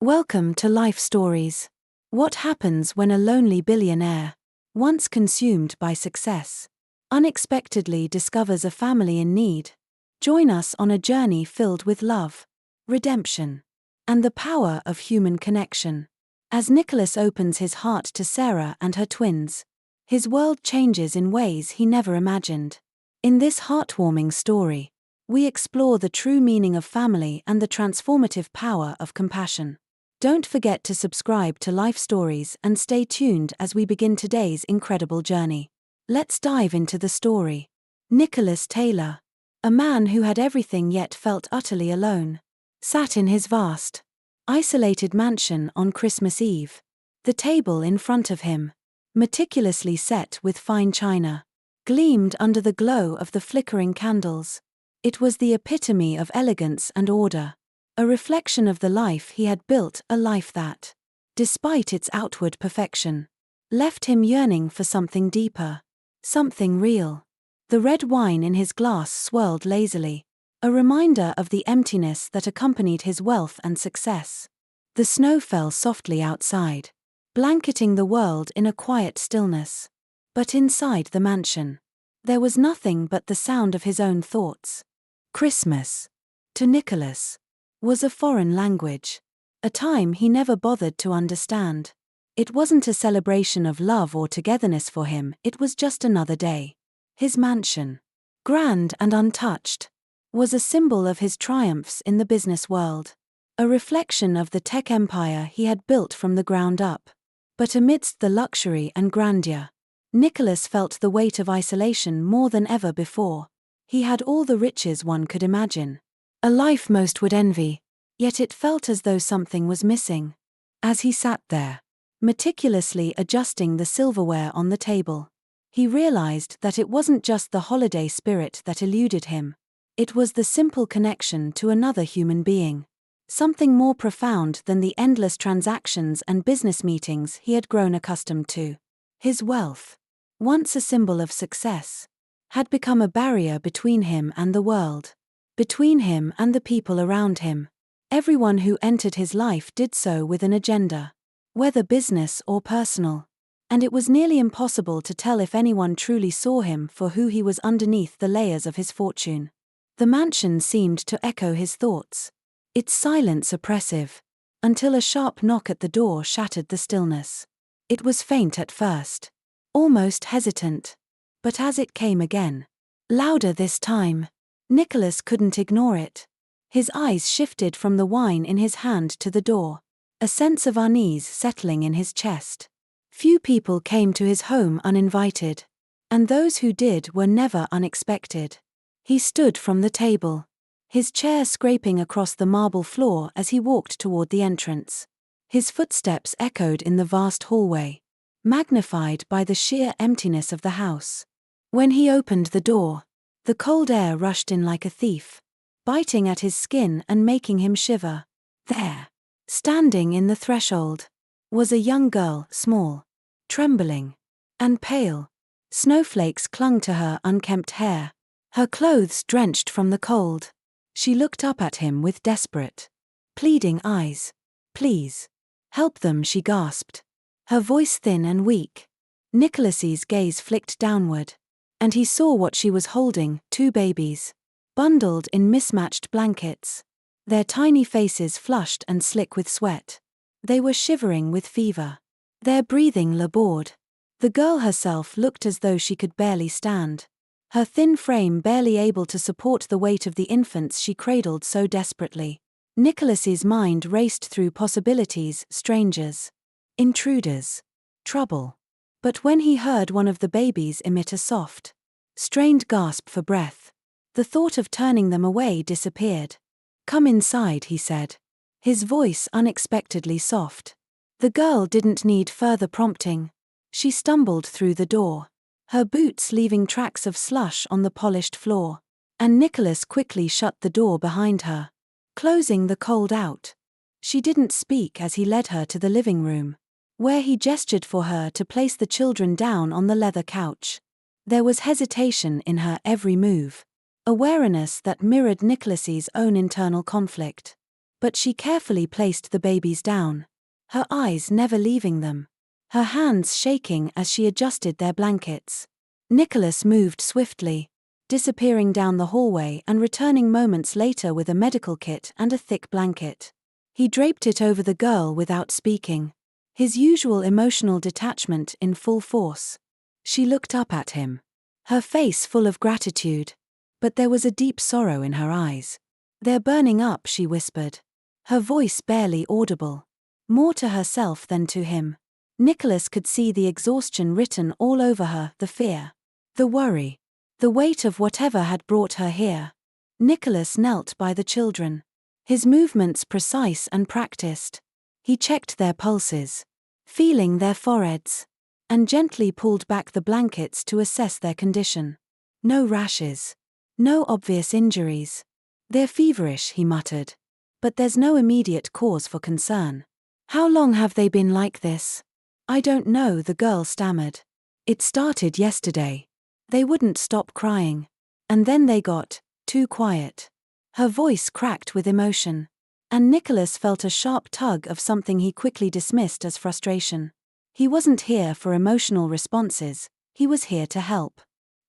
Welcome to Life Stories. What happens when a lonely billionaire, once consumed by success, unexpectedly discovers a family in need? Join us on a journey filled with love, redemption, and the power of human connection. As Nicholas opens his heart to Sarah and her twins, his world changes in ways he never imagined. In this heartwarming story, we explore the true meaning of family and the transformative power of compassion. Don't forget to subscribe to Life Stories and stay tuned as we begin today's incredible journey. Let's dive into the story. Nicholas Taylor, a man who had everything yet felt utterly alone, sat in his vast, isolated mansion on Christmas Eve. The table in front of him, meticulously set with fine china, gleamed under the glow of the flickering candles. It was the epitome of elegance and order. A reflection of the life he had built, a life that, despite its outward perfection, left him yearning for something deeper, something real. The red wine in his glass swirled lazily, a reminder of the emptiness that accompanied his wealth and success. The snow fell softly outside, blanketing the world in a quiet stillness. But inside the mansion, there was nothing but the sound of his own thoughts. Christmas, to Nicholas, was a foreign language, a time he never bothered to understand. It wasn't a celebration of love or togetherness for him, it was just another day. His mansion, grand and untouched, was a symbol of his triumphs in the business world, a reflection of the tech empire he had built from the ground up. But amidst the luxury and grandeur, Nicholas felt the weight of isolation more than ever before. He had all the riches one could imagine, a life most would envy, yet it felt as though something was missing. As he sat there, meticulously adjusting the silverware on the table, he realized that it wasn't just the holiday spirit that eluded him. It was the simple connection to another human being, something more profound than the endless transactions and business meetings he had grown accustomed to. His wealth, once a symbol of success, had become a barrier between him and the world, between him and the people around him. Everyone who entered his life did so with an agenda, whether business or personal, and it was nearly impossible to tell if anyone truly saw him for who he was underneath the layers of his fortune. The mansion seemed to echo his thoughts, its silence oppressive, until a sharp knock at the door shattered the stillness. It was faint at first, almost hesitant, but as it came again, louder this time, Nicholas couldn't ignore it. His eyes shifted from the wine in his hand to the door, a sense of unease settling in his chest. Few people came to his home uninvited, and those who did were never unexpected. He stood from the table, his chair scraping across the marble floor as he walked toward the entrance. His footsteps echoed in the vast hallway, magnified by the sheer emptiness of the house. When he opened the door, the cold air rushed in like a thief, biting at his skin and making him shiver. There, standing in the threshold, was a young girl, small, trembling, and pale. Snowflakes clung to her unkempt hair, her clothes drenched from the cold. She looked up at him with desperate, pleading eyes. "Please, help them," she gasped, her voice thin and weak. Nicholas's gaze flicked downward, and he saw what she was holding, two babies, bundled in mismatched blankets, their tiny faces flushed and slick with sweat. They were shivering with fever, their breathing labored. The girl herself looked as though she could barely stand, her thin frame barely able to support the weight of the infants she cradled so desperately. Nicholas's mind raced through possibilities: strangers, intruders, trouble. But when he heard one of the babies emit a soft, strained gasp for breath, the thought of turning them away disappeared. "Come inside," he said, his voice unexpectedly soft. The girl didn't need further prompting. She stumbled through the door, her boots leaving tracks of slush on the polished floor, and Nicholas quickly shut the door behind her, closing the cold out. She didn't speak as he led her to the living room, where he gestured for her to place the children down on the leather couch. There was hesitation in her every move, a wariness that mirrored Nicholas's own internal conflict. But she carefully placed the babies down, her eyes never leaving them, her hands shaking as she adjusted their blankets. Nicholas moved swiftly, disappearing down the hallway and returning moments later with a medical kit and a thick blanket. He draped it over the girl without speaking, his usual emotional detachment in full force. She looked up at him, her face full of gratitude, but there was a deep sorrow in her eyes. "They're burning up," she whispered, her voice barely audible, more to herself than to him. Nicholas could see the exhaustion written all over her, the fear, the worry, the weight of whatever had brought her here. Nicholas knelt by the children, his movements precise and practiced. He checked their pulses, feeling their foreheads, and gently pulled back the blankets to assess their condition. No rashes, no obvious injuries. "They're feverish," he muttered, "but there's no immediate cause for concern." "How long have they been like this?" "I don't know," the girl stammered. "It started yesterday. They wouldn't stop crying. And then they got too quiet." Her voice cracked with emotion, and Nicholas felt a sharp tug of something he quickly dismissed as frustration. He wasn't here for emotional responses, he was here to help.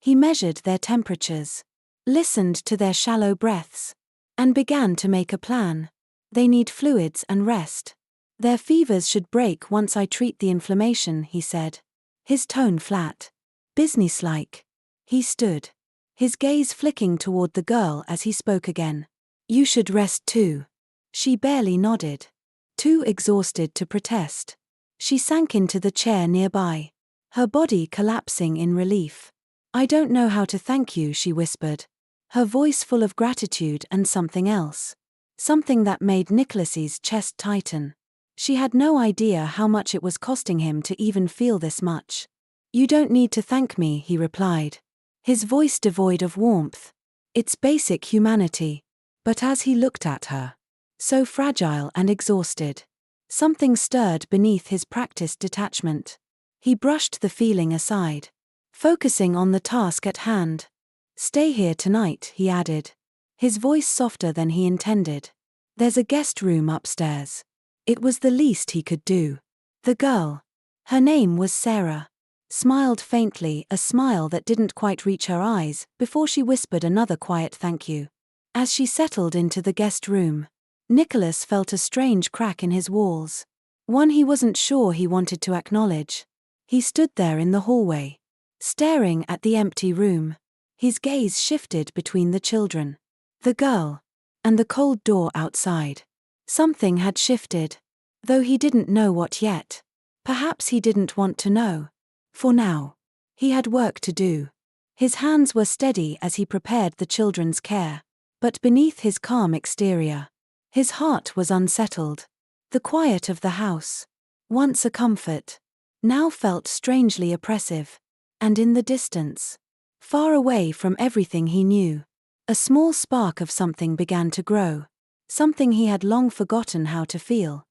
He measured their temperatures, listened to their shallow breaths, and began to make a plan. "They need fluids and rest. Their fevers should break once I treat the inflammation," he said, his tone flat, businesslike. He stood, his gaze flicking toward the girl as he spoke again. "You should rest too." She barely nodded, too exhausted to protest. She sank into the chair nearby, her body collapsing in relief. "I don't know how to thank you," she whispered, her voice full of gratitude and something else. Something that made Nicholas's chest tighten. She had no idea how much it was costing him to even feel this much. "You don't need to thank me," he replied, his voice devoid of warmth. "It's basic humanity." But as he looked at her, so fragile and exhausted, something stirred beneath his practiced detachment. He brushed the feeling aside, focusing on the task at hand. "Stay here tonight," he added, his voice softer than he intended. "There's a guest room upstairs." It was the least he could do. The girl, her name was Sarah, smiled faintly, a smile that didn't quite reach her eyes, before she whispered another quiet thank you. As she settled into the guest room, Nicholas felt a strange crack in his walls, one he wasn't sure he wanted to acknowledge. He stood there in the hallway, staring at the empty room, his gaze shifted between the children, the girl, and the cold door outside. Something had shifted, though he didn't know what yet. Perhaps he didn't want to know. For now, he had work to do. His hands were steady as he prepared the children's care, but beneath his calm exterior, his heart was unsettled. The quiet of the house, once a comfort, now felt strangely oppressive. And in the distance, far away from everything he knew, a small spark of something began to grow, something he had long forgotten how to feel.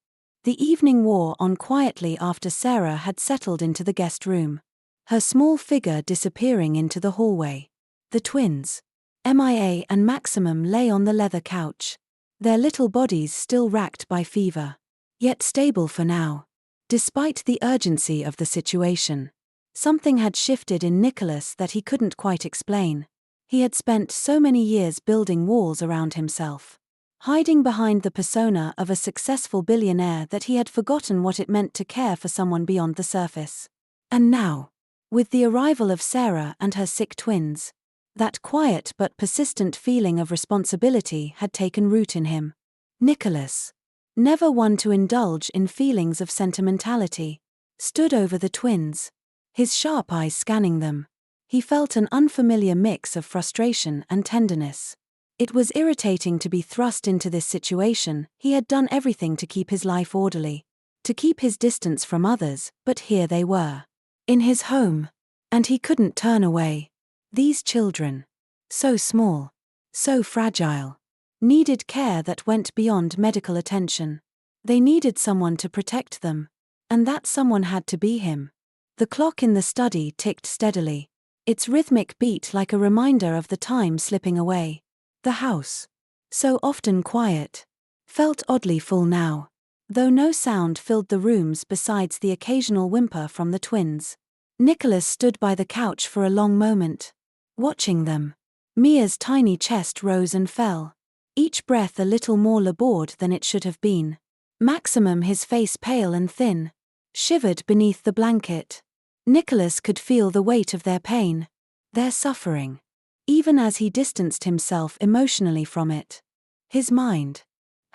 The evening wore on quietly after Sarah had settled into the guest room, her small figure disappearing into the hallway. The twins, MIA and Maximum, lay on the leather couch, their little bodies still racked by fever, yet stable for now. Despite the urgency of the situation, something had shifted in Nicholas that he couldn't quite explain. He had spent so many years building walls around himself, hiding behind the persona of a successful billionaire, that he had forgotten what it meant to care for someone beyond the surface. And now, with the arrival of Sarah and her sick twins, that quiet but persistent feeling of responsibility had taken root in him. Nicholas, never one to indulge in feelings of sentimentality, stood over the twins, his sharp eyes scanning them. He felt an unfamiliar mix of frustration and tenderness. It was irritating to be thrust into this situation. He had done everything to keep his life orderly, to keep his distance from others, but here they were, in his home, and he couldn't turn away. These children, so small, so fragile, needed care that went beyond medical attention. They needed someone to protect them, and that someone had to be him. The clock in the study ticked steadily, its rhythmic beat like a reminder of the time slipping away. The house, so often quiet, felt oddly full now, though no sound filled the rooms besides the occasional whimper from the twins. Nicholas stood by the couch for a long moment, watching them. Mia's tiny chest rose and fell, each breath a little more labored than it should have been. Maximum, his face pale and thin, shivered beneath the blanket. Nicholas could feel the weight of their pain, their suffering, even as he distanced himself emotionally from it. His mind,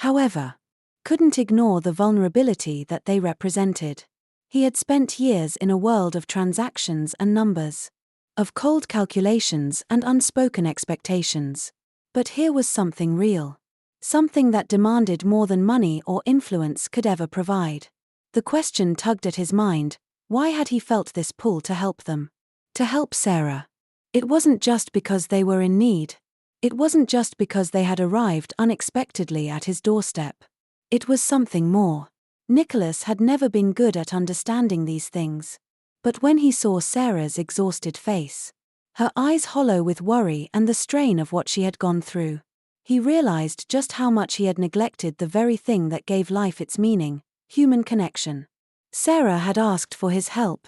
however, couldn't ignore the vulnerability that they represented. He had spent years in a world of transactions and numbers, of cold calculations and unspoken expectations. But here was something real. Something that demanded more than money or influence could ever provide. The question tugged at his mind: why had he felt this pull to help them? To help Sarah. It wasn't just because they were in need. It wasn't just because they had arrived unexpectedly at his doorstep. It was something more. Nicholas had never been good at understanding these things. But when he saw Sarah's exhausted face, her eyes hollow with worry and the strain of what she had gone through, he realized just how much he had neglected the very thing that gave life its meaning: human connection. Sarah had asked for his help,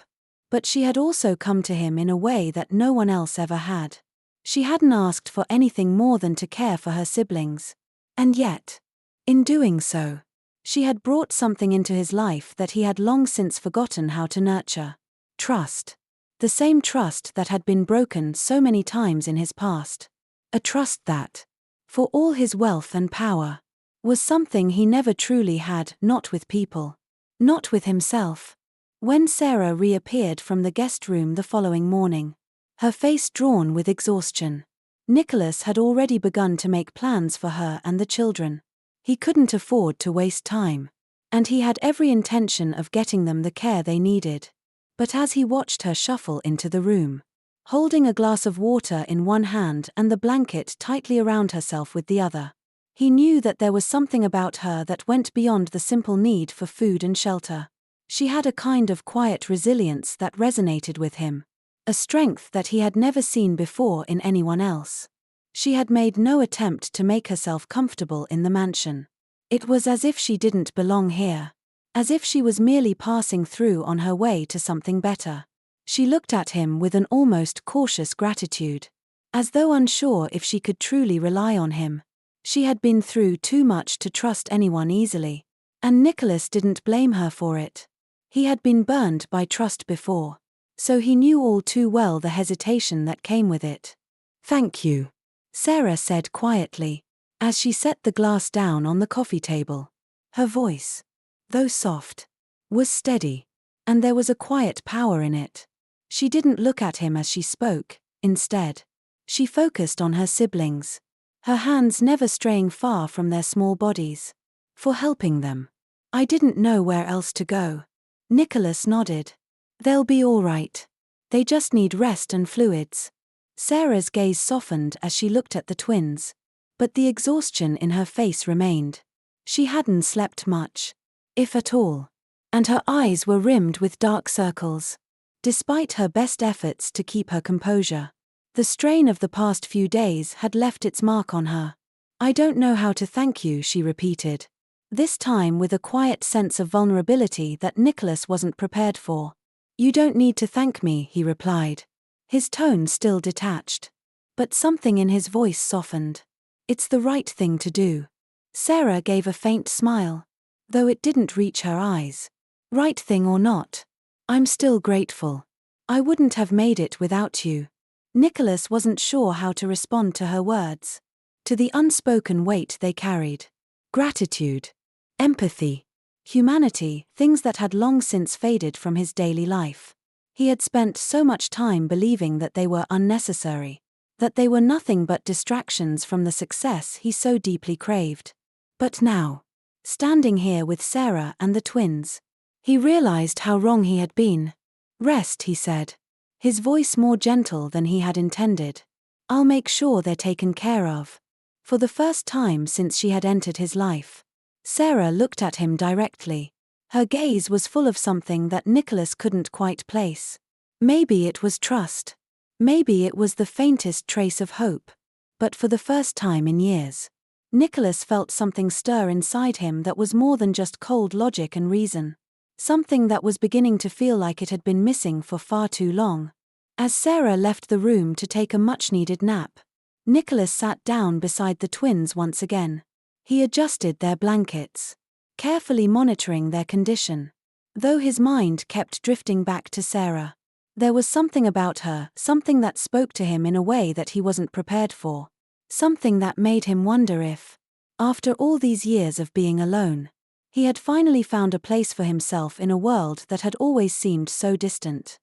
but she had also come to him in a way that no one else ever had. She hadn't asked for anything more than to care for her siblings. And yet, in doing so, she had brought something into his life that he had long since forgotten how to nurture: trust. The same trust that had been broken so many times in his past. A trust that, for all his wealth and power, was something he never truly had, not with people, not with himself. When Sarah reappeared from the guest room the following morning, her face drawn with exhaustion, Nicholas had already begun to make plans for her and the children. He couldn't afford to waste time, and he had every intention of getting them the care they needed. But as he watched her shuffle into the room, holding a glass of water in one hand and the blanket tightly around herself with the other, he knew that there was something about her that went beyond the simple need for food and shelter. She had a kind of quiet resilience that resonated with him, a strength that he had never seen before in anyone else. She had made no attempt to make herself comfortable in the mansion. It was as if she didn't belong here, as if she was merely passing through on her way to something better. She looked at him with an almost cautious gratitude, as though unsure if she could truly rely on him. She had been through too much to trust anyone easily, and Nicholas didn't blame her for it. He had been burned by trust before, so he knew all too well the hesitation that came with it. "Thank you," Sarah said quietly, as she set the glass down on the coffee table. Her voice, though soft, was steady, and there was a quiet power in it. She didn't look at him as she spoke. Instead, she focused on her siblings, her hands never straying far from their small bodies. "For helping them. I didn't know where else to go." Nicholas nodded. "They'll be all right. They just need rest and fluids." Sarah's gaze softened as she looked at the twins, but the exhaustion in her face remained. She hadn't slept much, if at all, and her eyes were rimmed with dark circles. Despite her best efforts to keep her composure, the strain of the past few days had left its mark on her. "I don't know how to thank you," she repeated, this time with a quiet sense of vulnerability that Nicholas wasn't prepared for. "You don't need to thank me," he replied, his tone still detached. But something in his voice softened. "It's the right thing to do." Sarah gave a faint smile, though it didn't reach her eyes. "Right thing or not, I'm still grateful. I wouldn't have made it without you." Nicholas wasn't sure how to respond to her words, to the unspoken weight they carried. Gratitude, empathy, humanity, things that had long since faded from his daily life. He had spent so much time believing that they were unnecessary, that they were nothing but distractions from the success he so deeply craved. But now, standing here with Sarah and the twins, he realized how wrong he had been. "Rest," he said, his voice more gentle than he had intended. "I'll make sure they're taken care of." For the first time since she had entered his life, Sarah looked at him directly. Her gaze was full of something that Nicholas couldn't quite place. Maybe it was trust. Maybe it was the faintest trace of hope. But for the first time in years, Nicholas felt something stir inside him that was more than just cold logic and reason. Something that was beginning to feel like it had been missing for far too long. As Sarah left the room to take a much-needed nap, Nicholas sat down beside the twins once again. He adjusted their blankets, carefully monitoring their condition. Though his mind kept drifting back to Sarah, there was something about her, something that spoke to him in a way that he wasn't prepared for. Something that made him wonder if, after all these years of being alone, he had finally found a place for himself in a world that had always seemed so distant.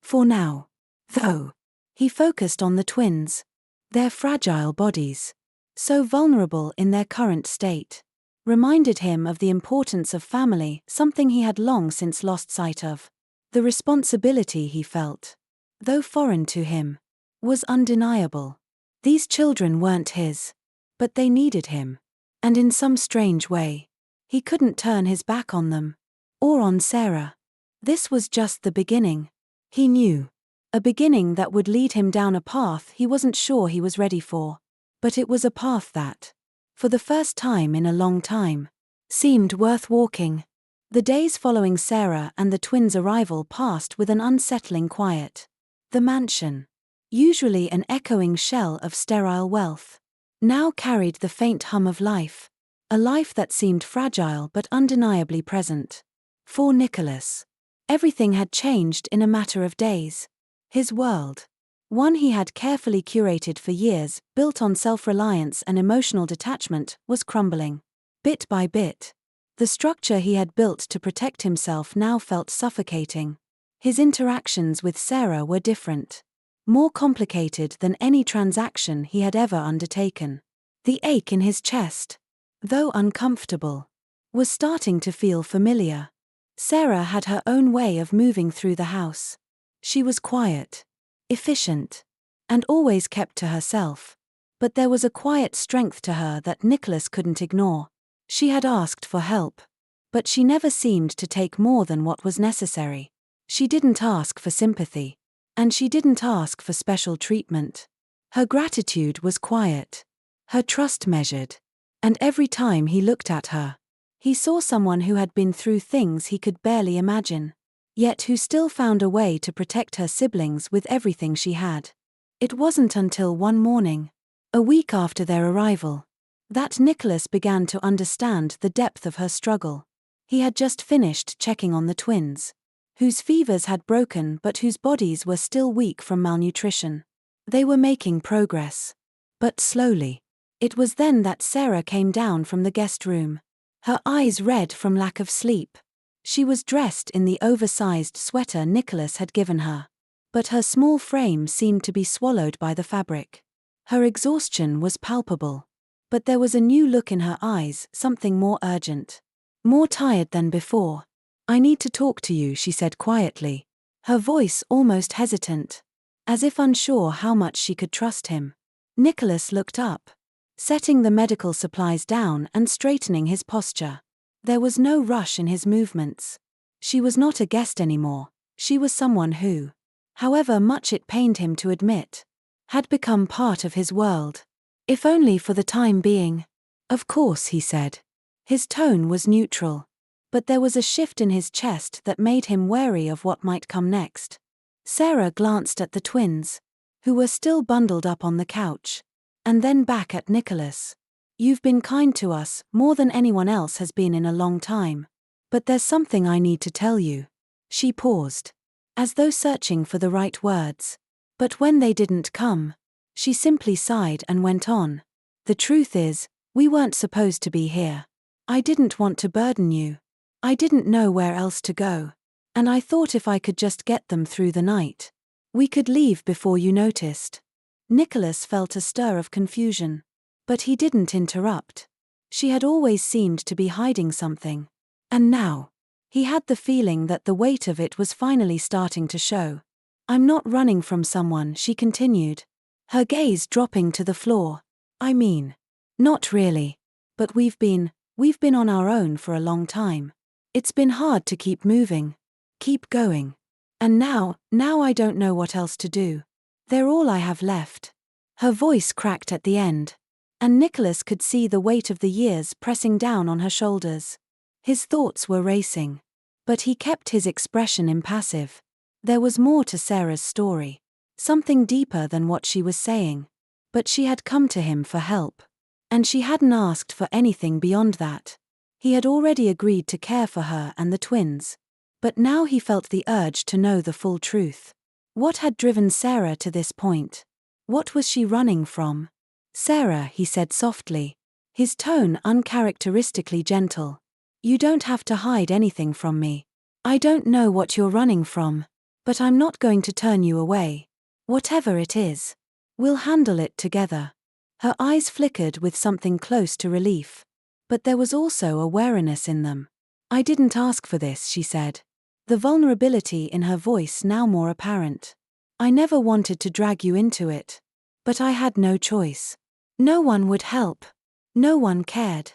For now, though, he focused on the twins. Their fragile bodies, so vulnerable in their current state, reminded him of the importance of family, something he had long since lost sight of. The responsibility he felt, though foreign to him, was undeniable. These children weren't his, but they needed him. And in some strange way, he couldn't turn his back on them. Or on Sarah. This was just the beginning. He knew. A beginning that would lead him down a path he wasn't sure he was ready for. But it was a path that, for the first time in a long time, seemed worth walking. The days following Sarah and the twins' arrival passed with an unsettling quiet. The mansion, usually an echoing shell of sterile wealth, now carried the faint hum of life. A life that seemed fragile but undeniably present. For Nicholas, everything had changed in a matter of days. His world, one he had carefully curated for years, built on self-reliance and emotional detachment, was crumbling. Bit by bit, the structure he had built to protect himself now felt suffocating. His interactions with Sarah were different, more complicated than any transaction he had ever undertaken. The ache in his chest, though uncomfortable, was starting to feel familiar. Sarah had her own way of moving through the house. She was quiet, efficient, and always kept to herself. But there was a quiet strength to her that Nicholas couldn't ignore. She had asked for help, but she never seemed to take more than what was necessary. She didn't ask for sympathy, and she didn't ask for special treatment. Her gratitude was quiet, her trust measured. And every time he looked at her, he saw someone who had been through things he could barely imagine, yet who still found a way to protect her siblings with everything she had. It wasn't until one morning, a week after their arrival, that Nicholas began to understand the depth of her struggle. He had just finished checking on the twins, whose fevers had broken but whose bodies were still weak from malnutrition. They were making progress, but slowly. It was then that Sarah came down from the guest room, her eyes red from lack of sleep. She was dressed in the oversized sweater Nicholas had given her, but her small frame seemed to be swallowed by the fabric. Her exhaustion was palpable, but there was a new look in her eyes, something more urgent, more tired than before. "I need to talk to you," she said quietly, her voice almost hesitant, as if unsure how much she could trust him. Nicholas looked up, setting the medical supplies down and straightening his posture. There was no rush in his movements. She was not a guest anymore, she was someone who, however much it pained him to admit, had become part of his world. If only for the time being. "Of course," he said. His tone was neutral, but there was a shift in his chest that made him wary of what might come next. Sarah glanced at the twins, who were still bundled up on the couch, and then back at Nicholas. "You've been kind to us, more than anyone else has been in a long time. But there's something I need to tell you." She paused, as though searching for the right words. But when they didn't come, she simply sighed and went on. "The truth is, we weren't supposed to be here. I didn't want to burden you. I didn't know where else to go. And I thought if I could just get them through the night, we could leave before you noticed." Nicholas felt a stir of confusion, but he didn't interrupt. She had always seemed to be hiding something, and now, he had the feeling that the weight of it was finally starting to show. "I'm not running from someone," she continued, her gaze dropping to the floor. "I mean, not really. But we've been on our own for a long time. It's been hard to keep moving, keep going. And now I don't know what else to do. They're all I have left." Her voice cracked at the end, and Nicholas could see the weight of the years pressing down on her shoulders. His thoughts were racing. But he kept his expression impassive. There was more to Sarah's story. Something deeper than what she was saying. But she had come to him for help. And she hadn't asked for anything beyond that. He had already agreed to care for her and the twins. But now he felt the urge to know the full truth. What had driven Sarah to this point? What was she running from? "Sarah," he said softly, his tone uncharacteristically gentle. "You don't have to hide anything from me. I don't know what you're running from. But I'm not going to turn you away. Whatever it is. We'll handle it together." Her eyes flickered with something close to relief. But there was also a wariness in them. "I didn't ask for this," she said. The vulnerability in her voice now more apparent. "I never wanted to drag you into it. But I had no choice. No one would help. No one cared."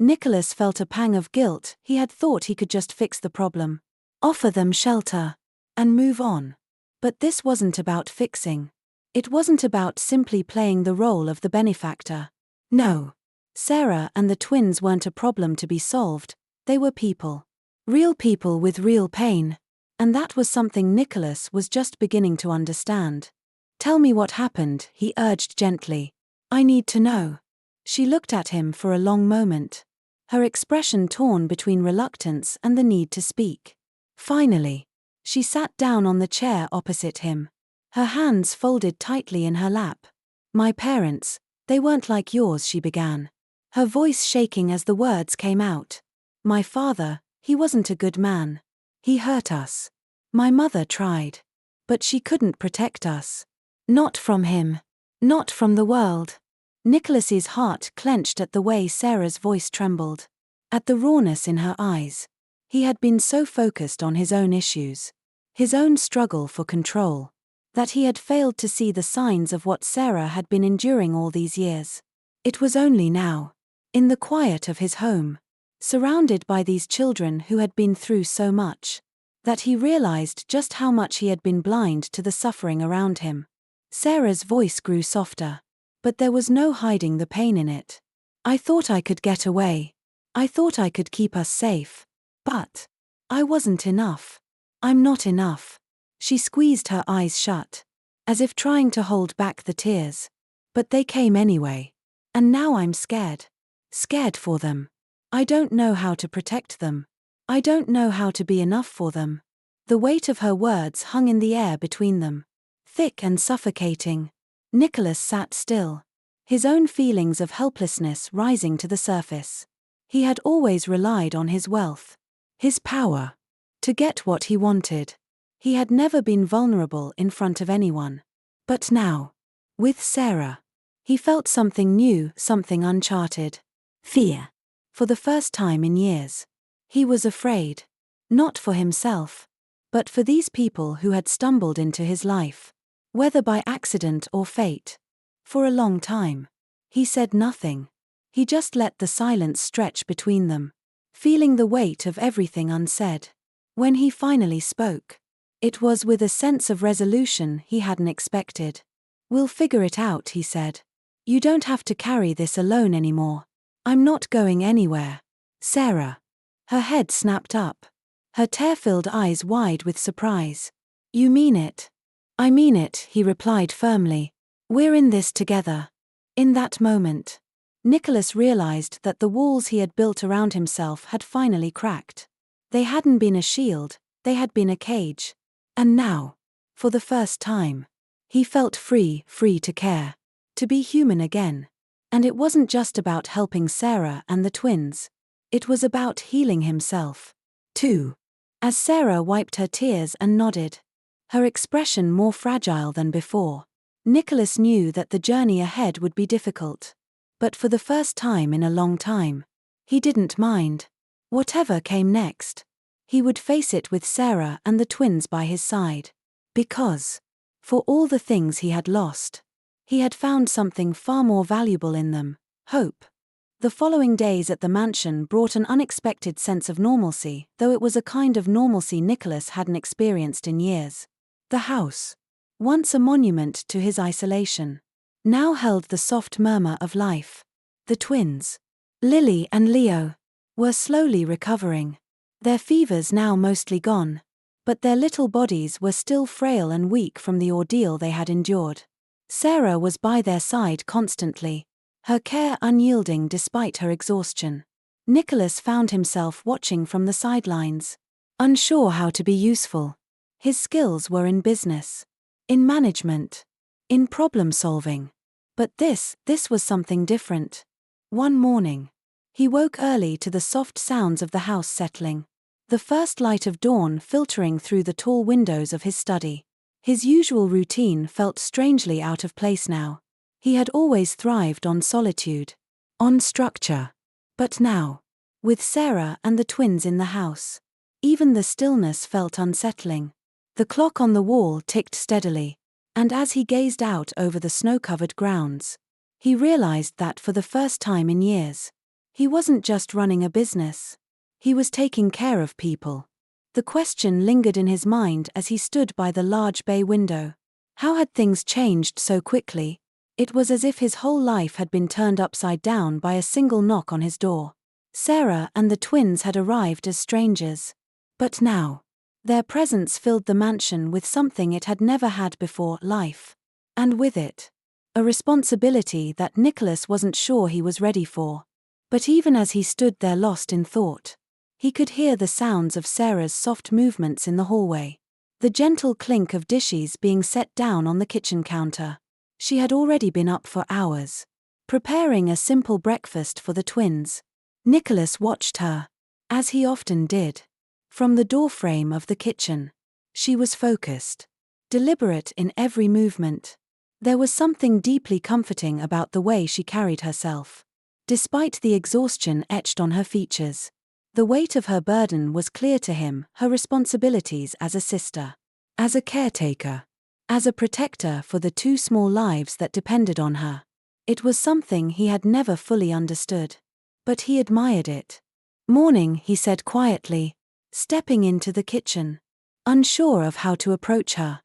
Nicholas felt a pang of guilt. He had thought he could just fix the problem, offer them shelter, and move on. But this wasn't about fixing. It wasn't about simply playing the role of the benefactor. No. Sarah and the twins weren't a problem to be solved, they were people. Real people with real pain. And that was something Nicholas was just beginning to understand. "Tell me what happened," he urged gently. "I need to know." She looked at him for a long moment, her expression torn between reluctance and the need to speak. Finally, she sat down on the chair opposite him, her hands folded tightly in her lap. "My parents, they weren't like yours," she began, her voice shaking as the words came out. "My father, he wasn't a good man. He hurt us. My mother tried. But she couldn't protect us. Not from him. Not from the world." Nicholas's heart clenched at the way Sarah's voice trembled, at the rawness in her eyes. He had been so focused on his own issues, his own struggle for control, that he had failed to see the signs of what Sarah had been enduring all these years. It was only now, in the quiet of his home, surrounded by these children who had been through so much, that he realized just how much he had been blind to the suffering around him. Sarah's voice grew softer. But there was no hiding the pain in it. "I thought I could get away. I thought I could keep us safe. But I wasn't enough. I'm not enough." She squeezed her eyes shut, as if trying to hold back the tears. "But they came anyway. And now I'm scared. Scared for them. I don't know how to protect them. I don't know how to be enough for them." The weight of her words hung in the air between them, thick and suffocating. Nicholas sat still, his own feelings of helplessness rising to the surface. He had always relied on his wealth, his power, to get what he wanted. He had never been vulnerable in front of anyone. But now, with Sarah, he felt something new, something uncharted. Fear. For the first time in years. He was afraid. Not for himself, but for these people who had stumbled into his life. Whether by accident or fate. For a long time, he said nothing. He just let the silence stretch between them, feeling the weight of everything unsaid. When he finally spoke, it was with a sense of resolution he hadn't expected. "We'll figure it out," he said. "You don't have to carry this alone anymore. I'm not going anywhere." Sarah. Her head snapped up, her tear-filled eyes wide with surprise. "You mean it?" "I mean it," he replied firmly. "We're in this together." In that moment, Nicholas realized that the walls he had built around himself had finally cracked. They hadn't been a shield, they had been a cage. And now, for the first time, he felt free to care, to be human again. And it wasn't just about helping Sarah and the twins. It was about healing himself, too. As Sarah wiped her tears and nodded, her expression more fragile than before, Nicholas knew that the journey ahead would be difficult. But for the first time in a long time, he didn't mind. Whatever came next, he would face it with Sarah and the twins by his side. Because, for all the things he had lost, he had found something far more valuable in them: hope. The following days at the mansion brought an unexpected sense of normalcy, though it was a kind of normalcy Nicholas hadn't experienced in years. The house, once a monument to his isolation, now held the soft murmur of life. The twins, Lily and Leo, were slowly recovering. Their fevers now mostly gone, but their little bodies were still frail and weak from the ordeal they had endured. Sarah was by their side constantly, her care unyielding despite her exhaustion. Nicholas found himself watching from the sidelines, unsure how to be useful. His skills were in business, in management, in problem-solving. But this was something different. One morning, he woke early to the soft sounds of the house settling, the first light of dawn filtering through the tall windows of his study. His usual routine felt strangely out of place now. He had always thrived on solitude, on structure. But now, with Sarah and the twins in the house, even the stillness felt unsettling. The clock on the wall ticked steadily, and as he gazed out over the snow-covered grounds, he realized that for the first time in years, he wasn't just running a business. He was taking care of people. The question lingered in his mind as he stood by the large bay window. How had things changed so quickly? It was as if his whole life had been turned upside down by a single knock on his door. Sarah and the twins had arrived as strangers. But now, their presence filled the mansion with something it had never had before: life. And with it, a responsibility that Nicholas wasn't sure he was ready for. But even as he stood there lost in thought, he could hear the sounds of Sarah's soft movements in the hallway, the gentle clink of dishes being set down on the kitchen counter. She had already been up for hours, preparing a simple breakfast for the twins. Nicholas watched her, as he often did, from the doorframe of the kitchen. She was focused, deliberate in every movement. There was something deeply comforting about the way she carried herself. Despite the exhaustion etched on her features, the weight of her burden was clear to him: her responsibilities as a sister, as a caretaker, as a protector for the two small lives that depended on her. It was something he had never fully understood, but he admired it. "Morning," he said quietly, stepping into the kitchen, unsure of how to approach her.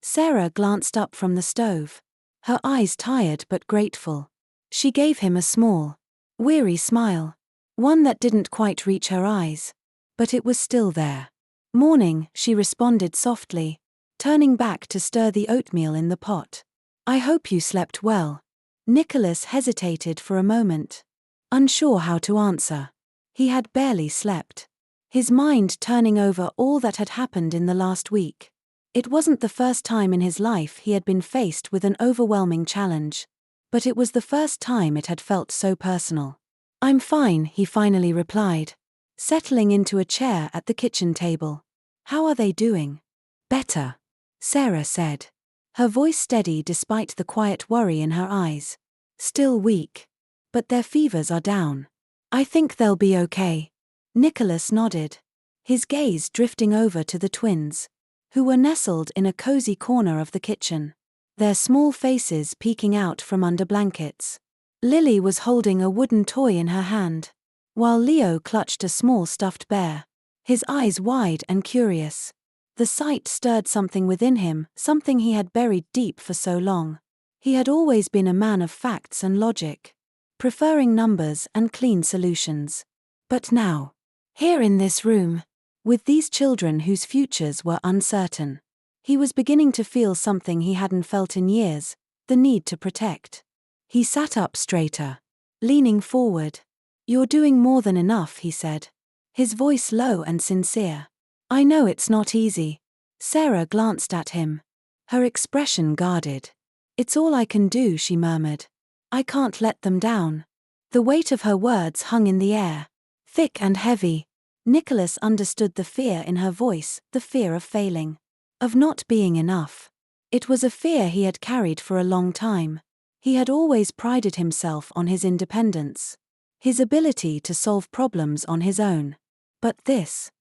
Sarah glanced up from the stove, her eyes tired but grateful. She gave him a small, weary smile, one that didn't quite reach her eyes, but it was still there. "Morning," she responded softly, turning back to stir the oatmeal in the pot. "I hope you slept well." Nicholas hesitated for a moment, unsure how to answer. He had barely slept, his mind turning over all that had happened in the last week. It wasn't the first time in his life he had been faced with an overwhelming challenge, but it was the first time it had felt so personal. "I'm fine," he finally replied, settling into a chair at the kitchen table. "How are they doing?" "Better," Sarah said, her voice steady despite the quiet worry in her eyes. "Still weak, but their fevers are down. I think they'll be okay." Nicholas nodded, his gaze drifting over to the twins, who were nestled in a cozy corner of the kitchen, their small faces peeking out from under blankets. Lily was holding a wooden toy in her hand, while Leo clutched a small stuffed bear, his eyes wide and curious. The sight stirred something within him, something he had buried deep for so long. He had always been a man of facts and logic, preferring numbers and clean solutions. But now, here in this room, with these children whose futures were uncertain, he was beginning to feel something he hadn't felt in years: the need to protect. He sat up straighter, leaning forward. "You're doing more than enough," he said, his voice low and sincere. "I know it's not easy." Sarah glanced at him, her expression guarded. "It's all I can do," she murmured. "I can't let them down." The weight of her words hung in the air, thick and heavy. Nicholas understood the fear in her voice, the fear of failing, of not being enough. It was a fear he had carried for a long time. He had always prided himself on his independence, his ability to solve problems on his own. But this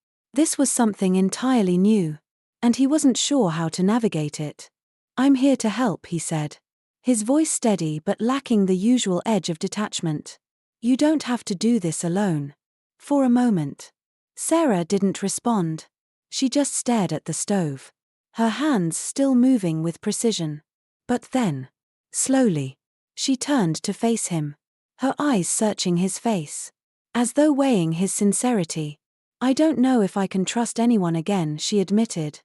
was something entirely new, and he wasn't sure how to navigate it. "I'm here to help," he said, his voice steady but lacking the usual edge of detachment. "You don't have to do this alone." For a moment, Sarah didn't respond. She just stared at the stove, her hands still moving with precision. But then, slowly, she turned to face him, her eyes searching his face, as though weighing his sincerity. "I don't know if I can trust anyone again," she admitted,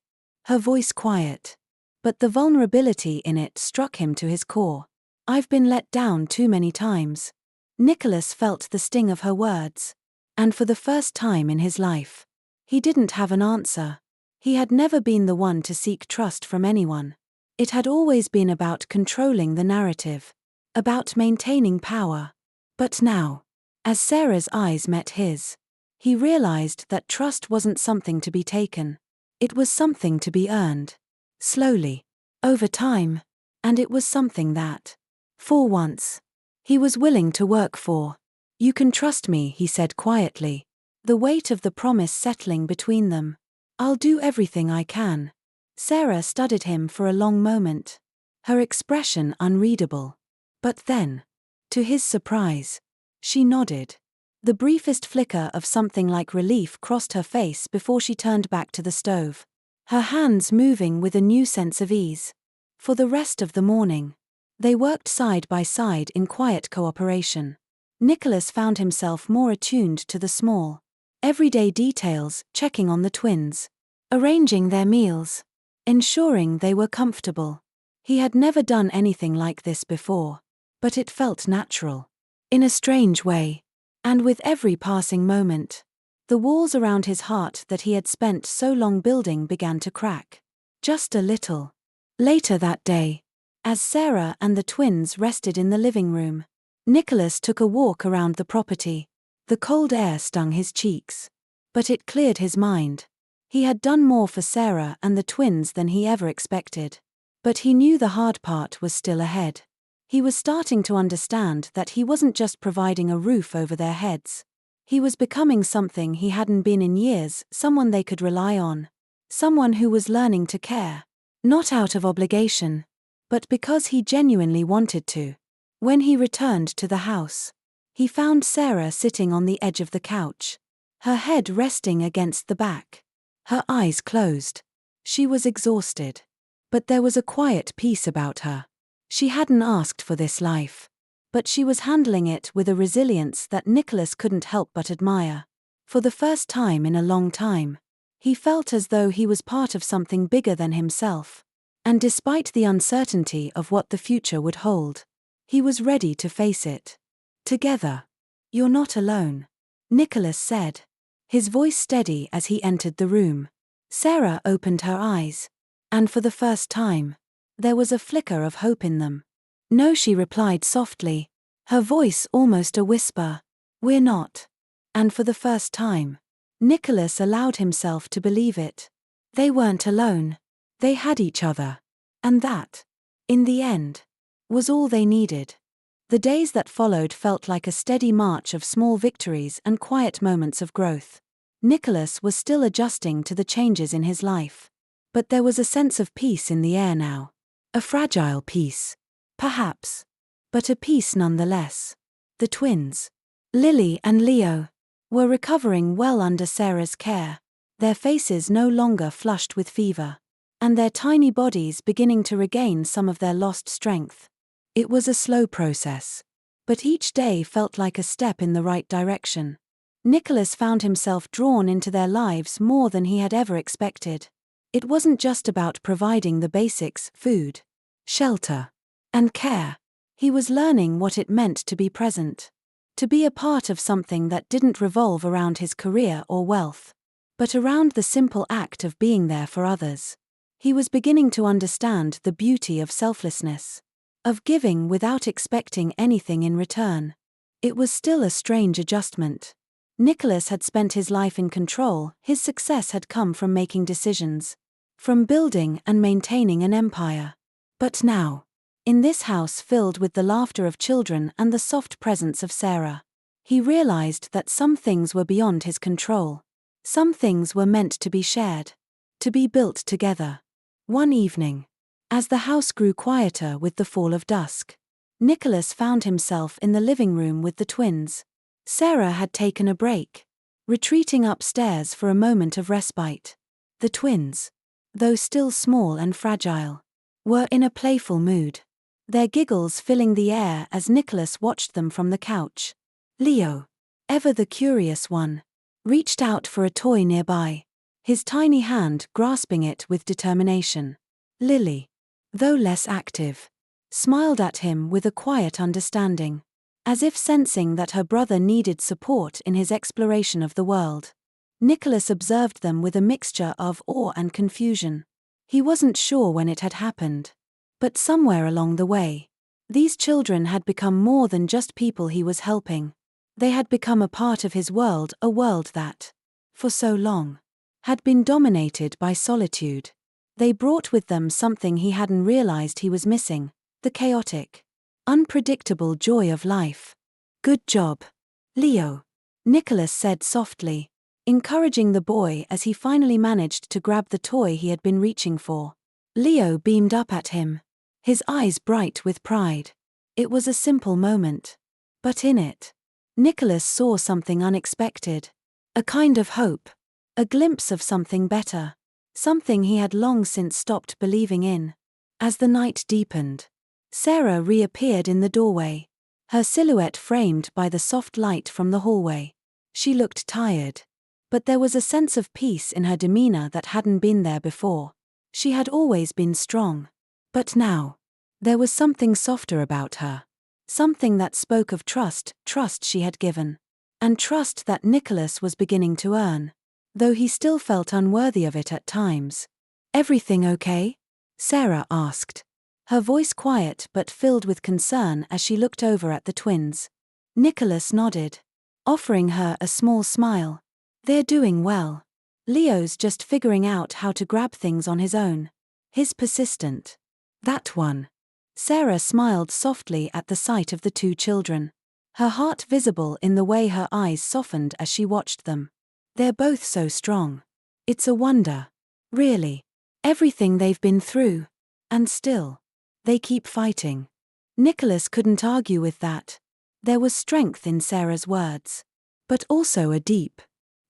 her voice quiet. But the vulnerability in it struck him to his core. "I've been let down too many times." Nicholas felt the sting of her words. And for the first time in his life, he didn't have an answer. He had never been the one to seek trust from anyone. It had always been about controlling the narrative, about maintaining power. But now, as Sarah's eyes met his, he realized that trust wasn't something to be taken. It was something to be earned. Slowly. Over time. And it was something that, for once, he was willing to work for. "You can trust me," he said quietly, the weight of the promise settling between them. "I'll do everything I can." Sarah studied him for a long moment, her expression unreadable. But then, to his surprise, she nodded. The briefest flicker of something like relief crossed her face before she turned back to the stove, her hands moving with a new sense of ease. For the rest of the morning, they worked side by side in quiet cooperation. Nicholas found himself more attuned to the small, everyday details, checking on the twins, arranging their meals, ensuring they were comfortable. He had never done anything like this before, but it felt natural. In a strange way. And with every passing moment, the walls around his heart that he had spent so long building began to crack. Just a little. Later that day, as Sarah and the twins rested in the living room, Nicholas took a walk around the property. The cold air stung his cheeks, but it cleared his mind. He had done more for Sarah and the twins than he ever expected. But he knew the hard part was still ahead. He was starting to understand that he wasn't just providing a roof over their heads. He was becoming something he hadn't been in years, someone they could rely on. Someone who was learning to care. Not out of obligation, but because he genuinely wanted to. When he returned to the house, he found Sarah sitting on the edge of the couch, her head resting against the back, her eyes closed. She was exhausted. But there was a quiet peace about her. She hadn't asked for this life, but she was handling it with a resilience that Nicholas couldn't help but admire. For the first time in a long time, he felt as though he was part of something bigger than himself. And despite the uncertainty of what the future would hold, he was ready to face it. Together. "You're not alone," Nicholas said, his voice steady as he entered the room. Sarah opened her eyes, and for the first time, there was a flicker of hope in them. "No," she replied softly, her voice almost a whisper. "We're not." And for the first time, Nicholas allowed himself to believe it. They weren't alone. They had each other. And that, in the end, was all they needed. The days that followed felt like a steady march of small victories and quiet moments of growth. Nicholas was still adjusting to the changes in his life. But there was a sense of peace in the air now. A fragile peace, perhaps, but a peace nonetheless. The twins, Lily and Leo, were recovering well under Sarah's care, their faces no longer flushed with fever, and their tiny bodies beginning to regain some of their lost strength. It was a slow process, but each day felt like a step in the right direction. Nicholas found himself drawn into their lives more than he had ever expected. It wasn't just about providing the basics, food, shelter, and care. He was learning what it meant to be present, to be a part of something that didn't revolve around his career or wealth, but around the simple act of being there for others. He was beginning to understand the beauty of selflessness, of giving without expecting anything in return. It was still a strange adjustment. Nicholas had spent his life in control, his success had come from making decisions, from building and maintaining an empire. But now, in this house filled with the laughter of children and the soft presence of Sarah, he realized that some things were beyond his control. Some things were meant to be shared, to be built together. One evening, as the house grew quieter with the fall of dusk, Nicholas found himself in the living room with the twins. Sarah had taken a break, retreating upstairs for a moment of respite. The twins, though still small and fragile, were in a playful mood. their giggles filling the air as Nicholas watched them from the couch. Leo, ever the curious one, reached out for a toy nearby, his tiny hand grasping it with determination. Lily, though less active, smiled at him with a quiet understanding, as if sensing that her brother needed support in his exploration of the world. Nicholas observed them with a mixture of awe and confusion. He wasn't sure when it had happened, but somewhere along the way, these children had become more than just people he was helping. They had become a part of his world, a world that, for so long, had been dominated by solitude. They brought with them something he hadn't realized he was missing: the chaotic, unpredictable joy of life. Good job, Leo, Nicholas said softly, encouraging the boy as he finally managed to grab the toy he had been reaching for. Leo beamed up at him, his eyes bright with pride. It was a simple moment, but in it, Nicholas saw something unexpected. A kind of hope, a glimpse of something better, something he had long since stopped believing in. As the night deepened, Sarah reappeared in the doorway, her silhouette framed by the soft light from the hallway. She looked tired, but there was a sense of peace in her demeanor that hadn't been there before. She had always been strong, but now, there was something softer about her. Something that spoke of trust she had given, and trust that Nicholas was beginning to earn, though he still felt unworthy of it at times. Everything okay? Sarah asked, her voice quiet but filled with concern as she looked over at the twins. Nicholas nodded, offering her a small smile. They're doing well. Leo's just figuring out how to grab things on his own. He's persistent. That one. Sarah smiled softly at the sight of the two children, her heart visible in the way her eyes softened as she watched them. They're both so strong. It's a wonder. Really. Everything they've been through. And still, they keep fighting. Nicholas couldn't argue with that. There was strength in Sarah's words, but also a deep,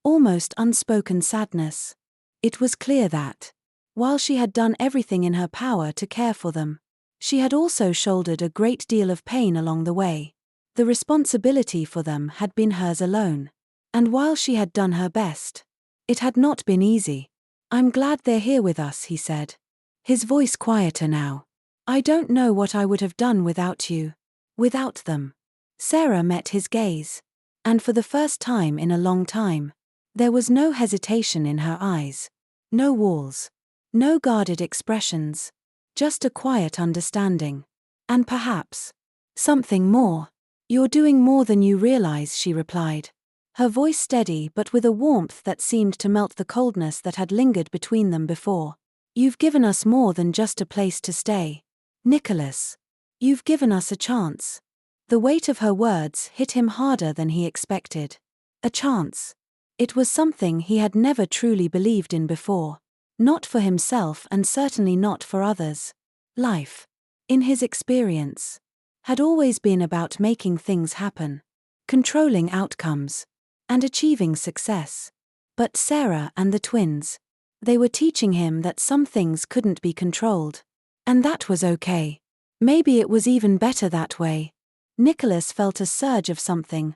almost unspoken sadness. It was clear that, while she had done everything in her power to care for them, she had also shouldered a great deal of pain along the way. The responsibility for them had been hers alone. And while she had done her best, it had not been easy. I'm glad they're here with us, he said, his voice quieter now. I don't know what I would have done without you. Without them. Sarah met his gaze, and for the first time in a long time, there was no hesitation in her eyes. No walls. No guarded expressions. Just a quiet understanding. And perhaps something more. You're doing more than you realize, she replied, her voice steady but with a warmth that seemed to melt the coldness that had lingered between them before. You've given us more than just a place to stay, Nicholas. You've given us a chance. The weight of her words hit him harder than he expected. A chance. It was something he had never truly believed in before. Not for himself and certainly not for others. Life, in his experience, had always been about making things happen, controlling outcomes, and achieving success. But Sarah and the twins, they were teaching him that some things couldn't be controlled. And that was okay. Maybe it was even better that way. Nicholas felt a surge of something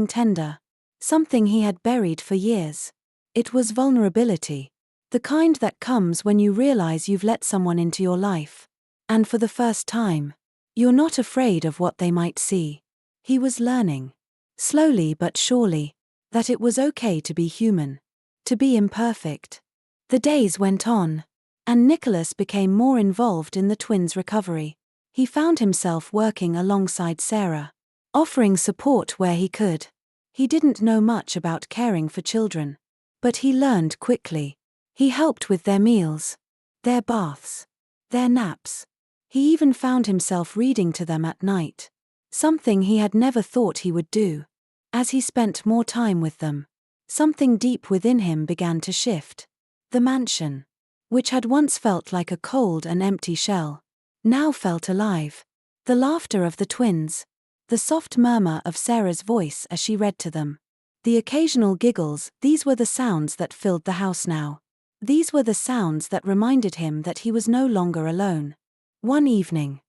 tender. Something he had buried for years. It was vulnerability. The kind that comes when you realize you've let someone into your life. And for the first time, you're not afraid of what they might see. He was learning, slowly but surely, that it was okay to be human, to be imperfect. The days went on, and Nicholas became more involved in the twins' recovery. He found himself working alongside Sarah, offering support where he could. He didn't know much about caring for children, but he learned quickly. He helped with their meals, their baths, their naps. He even found himself reading to them at night, something he had never thought he would do. As he spent more time with them, something deep within him began to shift. The mansion, which had once felt like a cold and empty shell, now felt alive. The laughter of the twins, the soft murmur of Sarah's voice as she read to them, the occasional giggles, these were the sounds that filled the house now. These were the sounds that reminded him that he was no longer alone. One evening,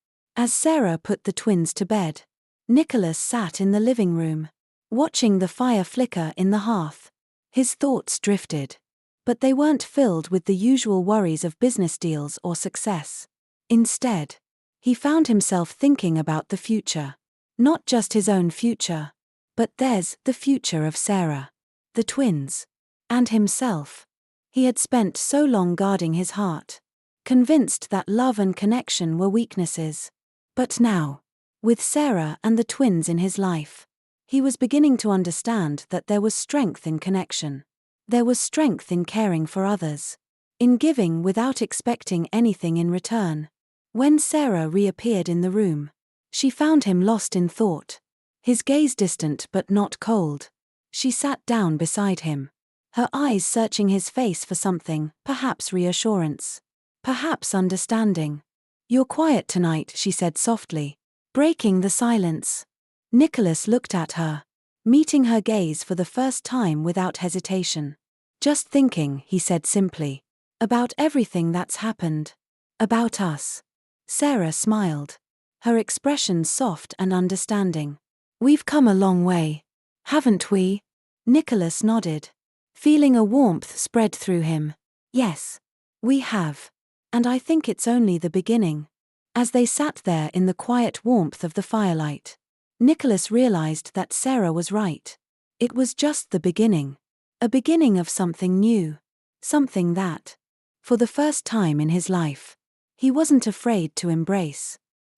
As Sarah put the twins to bed, Nicholas sat in the living room, watching the fire flicker in the hearth. His thoughts drifted. But they weren't filled with the usual worries of business deals or success. Instead, he found himself thinking about the future. Not just his own future, but theirs, the future of Sarah, the twins, and himself. He had spent so long guarding his heart, convinced that love and connection were weaknesses. But now, with Sarah and the twins in his life, he was beginning to understand that there was strength in connection. There was strength in caring for others, in giving without expecting anything in return. When Sarah reappeared in the room, she found him lost in thought, his gaze distant but not cold. She sat down beside him, her eyes searching his face for something, perhaps reassurance, perhaps understanding. "You're quiet tonight," she said softly, breaking the silence. Nicholas looked at her, meeting her gaze for the first time without hesitation. "Just thinking," he said simply, "about everything that's happened. About us." Sarah smiled, her expression soft and understanding. "We've come a long way, haven't we?" Nicholas nodded, feeling a warmth spread through him. "Yes, we have. And I think it's only the beginning." As they sat there in the quiet warmth of the firelight, Nicholas realized that Sarah was right. It was just the beginning. A beginning of something new. Something that, for the first time in his life, he wasn't afraid to embrace.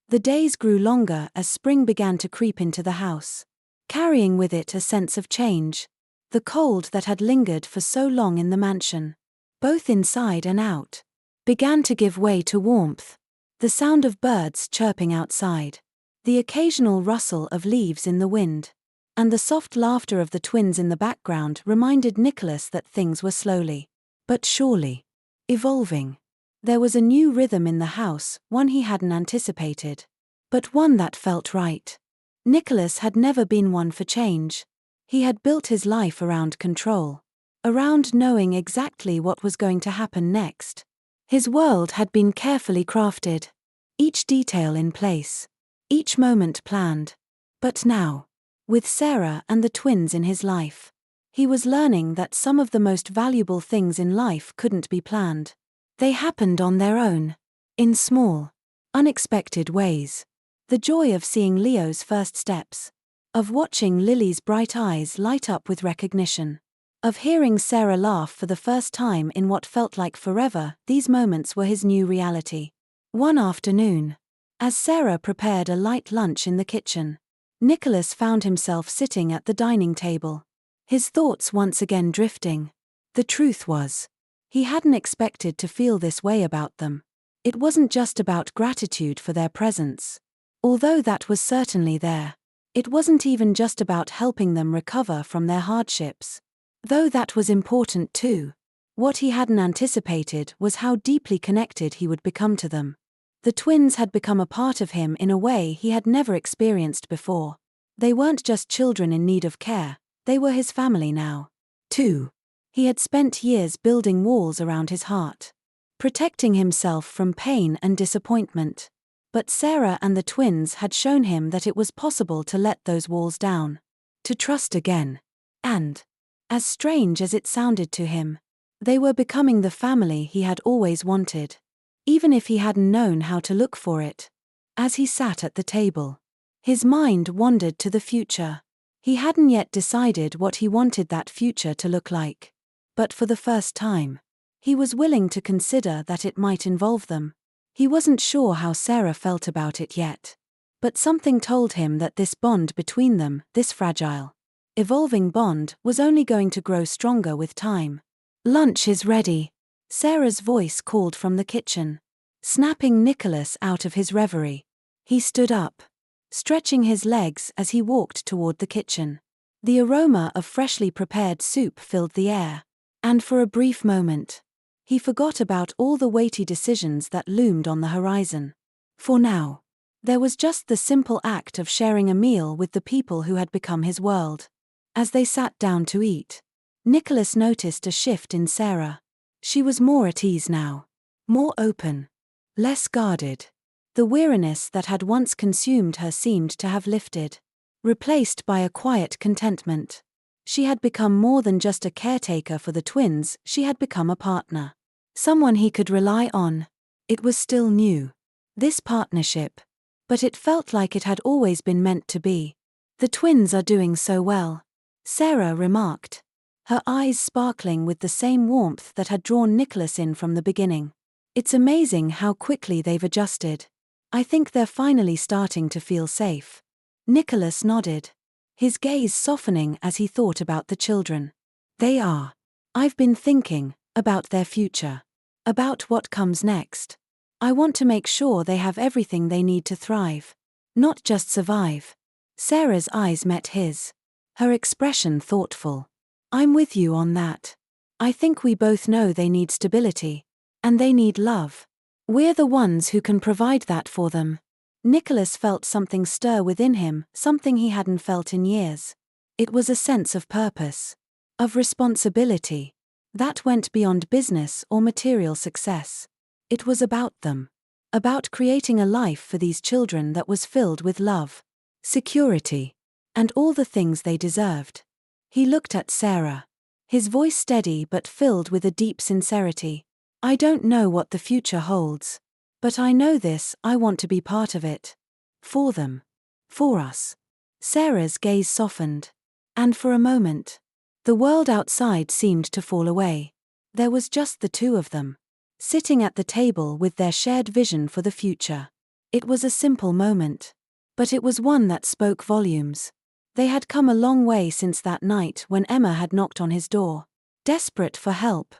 The days grew longer as spring began to creep into the house, carrying with it a sense of change. The cold that had lingered for so long in the mansion, both inside and out, began to give way to warmth. The sound of birds chirping outside, the occasional rustle of leaves in the wind, and the soft laughter of the twins in the background reminded Nicholas that things were slowly, but surely, evolving. There was a new rhythm in the house, one he hadn't anticipated, but one that felt right. Nicholas had never been one for change. He had built his life around control, around knowing exactly what was going to happen next. His world had been carefully crafted, each detail in place, each moment planned. But now, with Sarah and the twins in his life, he was learning that some of the most valuable things in life couldn't be planned. They happened on their own, in small, unexpected ways. The joy of seeing Leo's first steps, of watching Lily's bright eyes light up with recognition, of hearing Sarah laugh for the first time in what felt like forever, these moments were his new reality. One afternoon, as Sarah prepared a light lunch in the kitchen, Nicholas found himself sitting at the dining table, his thoughts once again drifting. The truth was, he hadn't expected to feel this way about them. It wasn't just about gratitude for their presence, although that was certainly there. It wasn't even just about helping them recover from their hardships, though that was important too. What he hadn't anticipated was how deeply connected he would become to them. The twins had become a part of him in a way he had never experienced before. They weren't just children in need of care, they were his family now, too. He had spent years building walls around his heart, protecting himself from pain and disappointment. But Sarah and the twins had shown him that it was possible to let those walls down, to trust again. And, as strange as it sounded to him, they were becoming the family he had always wanted, even if he hadn't known how to look for it. As he sat at the table, his mind wandered to the future. He hadn't yet decided what he wanted that future to look like. But for the first time, he was willing to consider that it might involve them. He wasn't sure how Sarah felt about it yet, but something told him that this bond between them, this fragile, evolving bond, was only going to grow stronger with time. "Lunch is ready," Sarah's voice called from the kitchen, snapping Nicholas out of his reverie. He stood up, stretching his legs as he walked toward the kitchen. The aroma of freshly prepared soup filled the air, and for a brief moment, he forgot about all the weighty decisions that loomed on the horizon. For now, there was just the simple act of sharing a meal with the people who had become his world. As they sat down to eat, Nicholas noticed a shift in Sarah. She was more at ease now, more open, less guarded. The weariness that had once consumed her seemed to have lifted, replaced by a quiet contentment. She had become more than just a caretaker for the twins, she had become a partner. Someone he could rely on. It was still new, this partnership, but it felt like it had always been meant to be. The twins are doing so well, Sarah remarked, her eyes sparkling with the same warmth that had drawn Nicholas in from the beginning. It's amazing how quickly they've adjusted. I think they're finally starting to feel safe. Nicholas nodded, his gaze softening as he thought about the children. They are. I've been thinking about their future, about what comes next. I want to make sure they have everything they need to thrive, not just survive. Sarah's eyes met his, her expression thoughtful. I'm with you on that. I think we both know they need stability, and they need love. We're the ones who can provide that for them. Nicholas felt something stir within him, something he hadn't felt in years. It was a sense of purpose, of responsibility, that went beyond business or material success. It was about them, about creating a life for these children that was filled with love, security, and all the things they deserved. He looked at Sarah, his voice steady but filled with a deep sincerity. I don't know what the future holds, but I know this: I want to be part of it. For them. For us. Sarah's gaze softened. And for a moment, the world outside seemed to fall away. There was just the two of them, sitting at the table with their shared vision for the future. It was a simple moment, but it was one that spoke volumes. They had come a long way since that night when Emma had knocked on his door, desperate for help.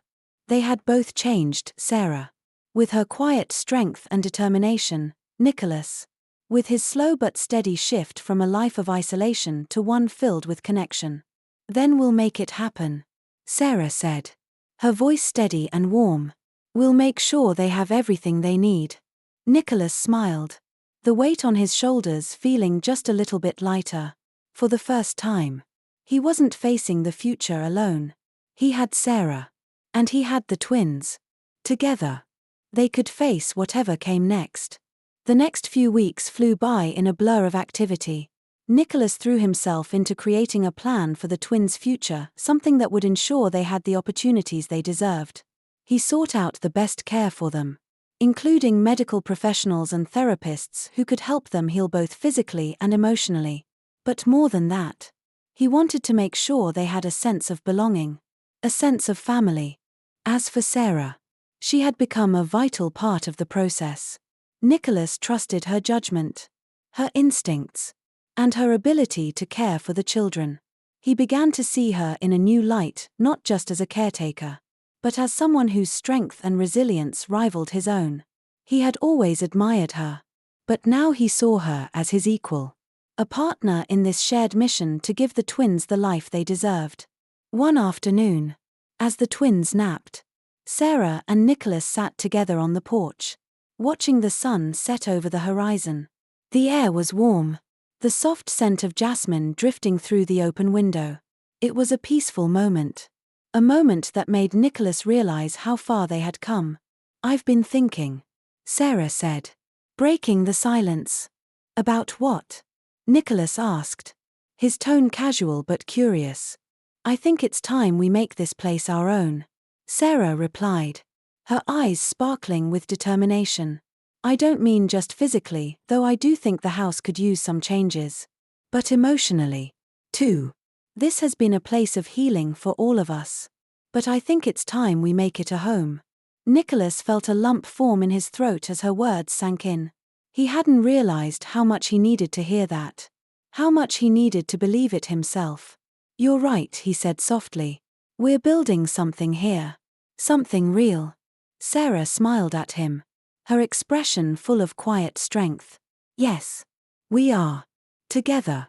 They had both changed, Sarah, with her quiet strength and determination, Nicholas, with his slow but steady shift from a life of isolation to one filled with connection. Then we'll make it happen, Sarah said, her voice steady and warm. We'll make sure they have everything they need. Nicholas smiled, the weight on his shoulders feeling just a little bit lighter. For the first time, he wasn't facing the future alone. He had Sarah. And he had the twins. Together, they could face whatever came next. The next few weeks flew by in a blur of activity. Nicholas threw himself into creating a plan for the twins' future, something that would ensure they had the opportunities they deserved. He sought out the best care for them, including medical professionals and therapists who could help them heal both physically and emotionally. But more than that, he wanted to make sure they had a sense of belonging, a sense of family. As for Sarah, she had become a vital part of the process. Nicholas trusted her judgment, her instincts, and her ability to care for the children. He began to see her in a new light, not just as a caretaker, but as someone whose strength and resilience rivaled his own. He had always admired her, but now he saw her as his equal, a partner in this shared mission to give the twins the life they deserved. One afternoon, as the twins napped, Sarah and Nicholas sat together on the porch, watching the sun set over the horizon. The air was warm, the soft scent of jasmine drifting through the open window. It was a peaceful moment, a moment that made Nicholas realize how far they had come. I've been thinking, Sarah said, breaking the silence. About what? Nicholas asked, his tone casual but curious. I think it's time we make this place our own, Sarah replied, her eyes sparkling with determination. I don't mean just physically, though I do think the house could use some changes. But emotionally, too. This has been a place of healing for all of us. But I think it's time we make it a home. Nicholas felt a lump form in his throat as her words sank in. He hadn't realized how much he needed to hear that. How much he needed to believe it himself. You're right, he said softly. We're building something here. Something real. Sarah smiled at him, her expression full of quiet strength. Yes. We are. Together.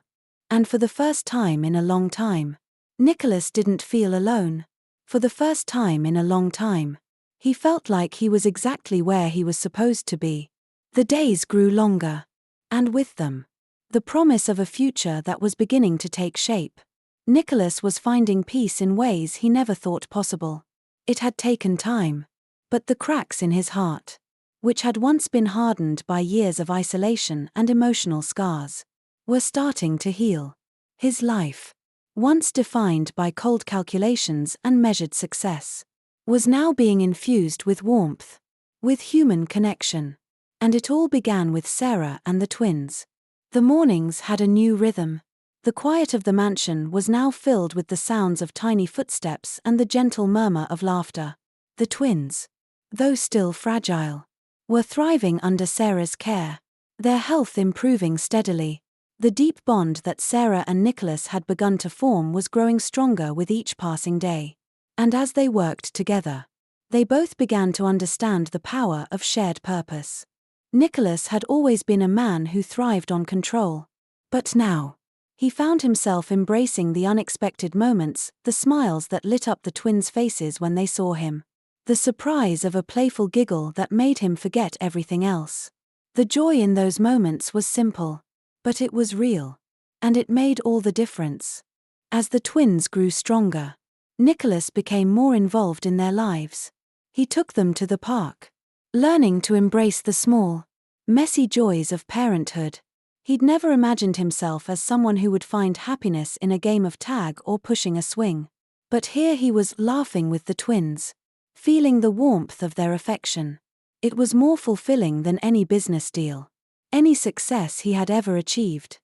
And for the first time in a long time, Nicholas didn't feel alone. For the first time in a long time, he felt like he was exactly where he was supposed to be. The days grew longer. And with them, the promise of a future that was beginning to take shape. Nicholas was finding peace in ways he never thought possible. It had taken time. But the cracks in his heart which had once been hardened by years of isolation and emotional scars, were starting to heal. His life, once defined by cold calculations and measured success, was now being infused with warmth, with human connection. And it all began with Sarah and the twins. The mornings had a new rhythm. The quiet of the mansion was now filled with the sounds of tiny footsteps and the gentle murmur of laughter. The twins, though still fragile, were thriving under Sarah's care, their health improving steadily. The deep bond that Sarah and Nicholas had begun to form was growing stronger with each passing day. And as they worked together, they both began to understand the power of shared purpose. Nicholas had always been a man who thrived on control. But now, he found himself embracing the unexpected moments, the smiles that lit up the twins' faces when they saw him, the surprise of a playful giggle that made him forget everything else. The joy in those moments was simple, but it was real, and it made all the difference. As the twins grew stronger, Nicholas became more involved in their lives. He took them to the park, learning to embrace the small, messy joys of parenthood. He'd never imagined himself as someone who would find happiness in a game of tag or pushing a swing. But here he was, laughing with the twins, feeling the warmth of their affection. It was more fulfilling than any business deal, any success he had ever achieved.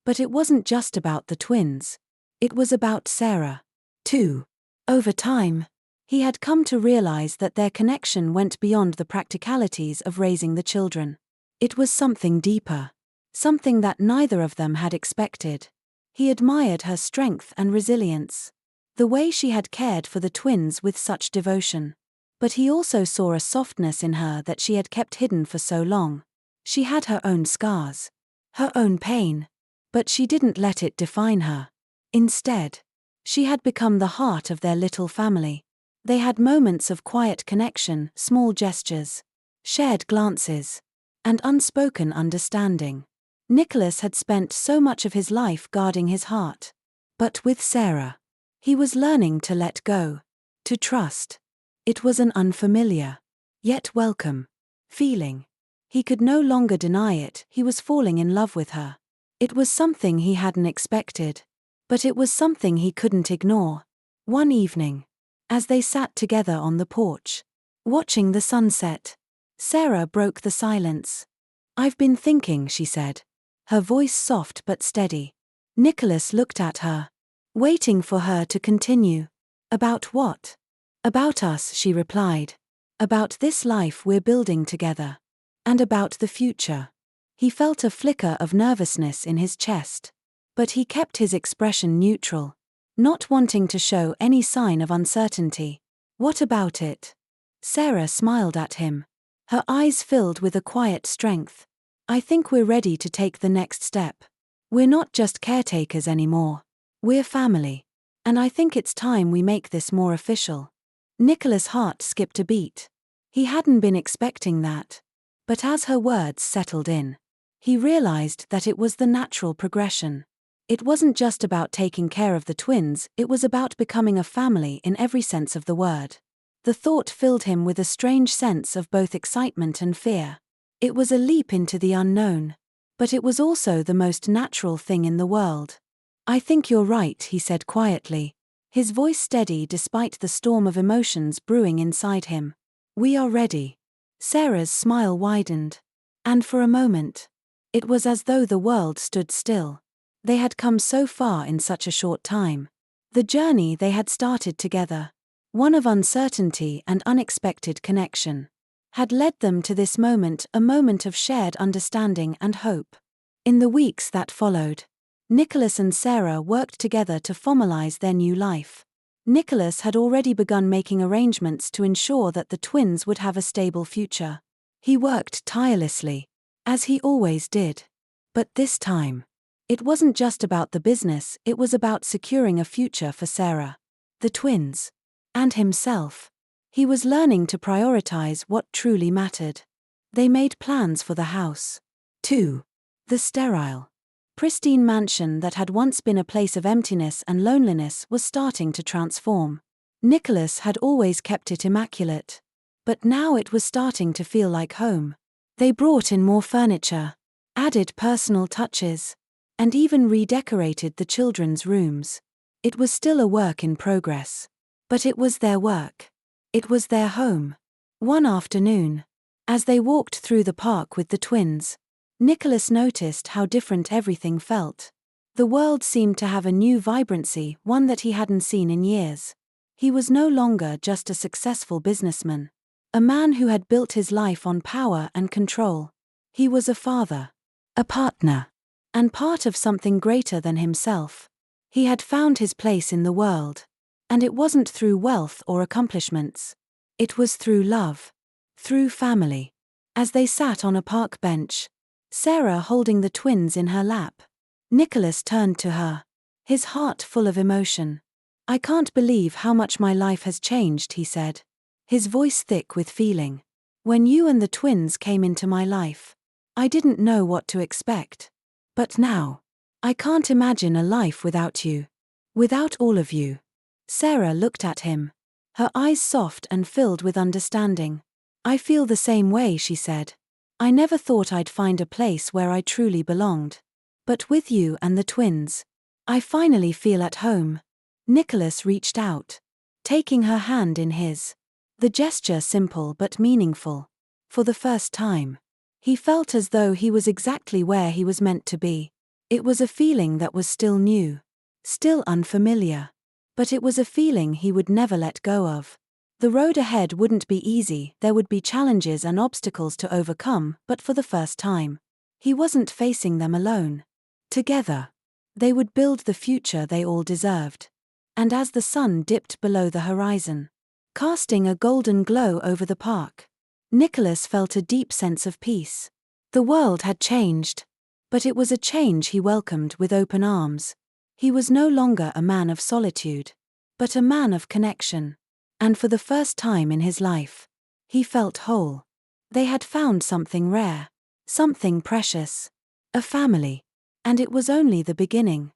But it wasn't just about the twins. It was about Sarah, too. Over time, he had come to realize that their connection went beyond the practicalities of raising the children. It was something deeper, something that neither of them had expected. He admired her strength and resilience, the way she had cared for the twins with such devotion. But he also saw a softness in her that she had kept hidden for so long. She had her own scars, her own pain, but she didn't let it define her. Instead, she had become the heart of their little family. They had moments of quiet connection, small gestures, shared glances, and unspoken understanding. Nicholas had spent so much of his life guarding his heart. But with Sarah, he was learning to let go, to trust. It was an unfamiliar, yet welcome, feeling. He could no longer deny it. He was falling in love with her. It was something he hadn't expected, but it was something he couldn't ignore. One evening, as they sat together on the porch, watching the sunset, Sarah broke the silence. "I've been thinking," she said, her voice soft but steady. Nicholas looked at her, waiting for her to continue. "About what?" "About us," she replied. "About this life we're building together. And about the future." He felt a flicker of nervousness in his chest, but he kept his expression neutral, not wanting to show any sign of uncertainty. "What about it?" Sarah smiled at him, her eyes filled with a quiet strength. "I think we're ready to take the next step. We're not just caretakers anymore. We're family. And I think it's time we make this more official." Nicholas' heart skipped a beat. He hadn't been expecting that. But as her words settled in, he realized that it was the natural progression. It wasn't just about taking care of the twins, it was about becoming a family in every sense of the word. The thought filled him with a strange sense of both excitement and fear. It was a leap into the unknown, but it was also the most natural thing in the world. "I think you're right," he said quietly, his voice steady despite the storm of emotions brewing inside him. "We are ready." Sarah's smile widened. And for a moment, it was as though the world stood still. They had come so far in such a short time. The journey they had started together, one of uncertainty and unexpected connection, had led them to this moment, a moment of shared understanding and hope. In the weeks that followed, Nicholas and Sarah worked together to formalize their new life. Nicholas had already begun making arrangements to ensure that the twins would have a stable future. He worked tirelessly, as he always did. But this time, it wasn't just about the business, it was about securing a future for Sarah, the twins, and himself. He was learning to prioritize what truly mattered. They made plans for the house, too. The sterile, pristine mansion that had once been a place of emptiness and loneliness was starting to transform. Nicholas had always kept it immaculate, But now it was starting to feel like home. They brought in more furniture, added personal touches, and even redecorated the children's rooms. It was still a work in progress. But it was their work. It was their home. One afternoon, as they walked through the park with the twins, Nicholas noticed how different everything felt. The world seemed to have a new vibrancy, one that he hadn't seen in years. He was no longer just a successful businessman, a man who had built his life on power and control. He was a father, a partner, and part of something greater than himself. He had found his place in the world. And it wasn't through wealth or accomplishments. It was through love. Through family. As they sat on a park bench, Sarah holding the twins in her lap, Nicholas turned to her, his heart full of emotion. "I can't believe how much my life has changed," he said, his voice thick with feeling. "When you and the twins came into my life, I didn't know what to expect. But now, I can't imagine a life without you. Without all of you." Sarah looked at him, her eyes soft and filled with understanding. "I feel the same way," she said. "I never thought I'd find a place where I truly belonged. But with you and the twins, I finally feel at home." Nicholas reached out, taking her hand in his. The gesture simple but meaningful. For the first time, he felt as though he was exactly where he was meant to be. It was a feeling that was still new, still unfamiliar. But it was a feeling he would never let go of. The road ahead wouldn't be easy, there would be challenges and obstacles to overcome, but for the first time, he wasn't facing them alone. Together, they would build the future they all deserved. And as the sun dipped below the horizon, casting a golden glow over the park, Nicholas felt a deep sense of peace. The world had changed, but it was a change he welcomed with open arms. He was no longer a man of solitude, but a man of connection. And for the first time in his life, he felt whole. They had found something rare, something precious, a family. And it was only the beginning.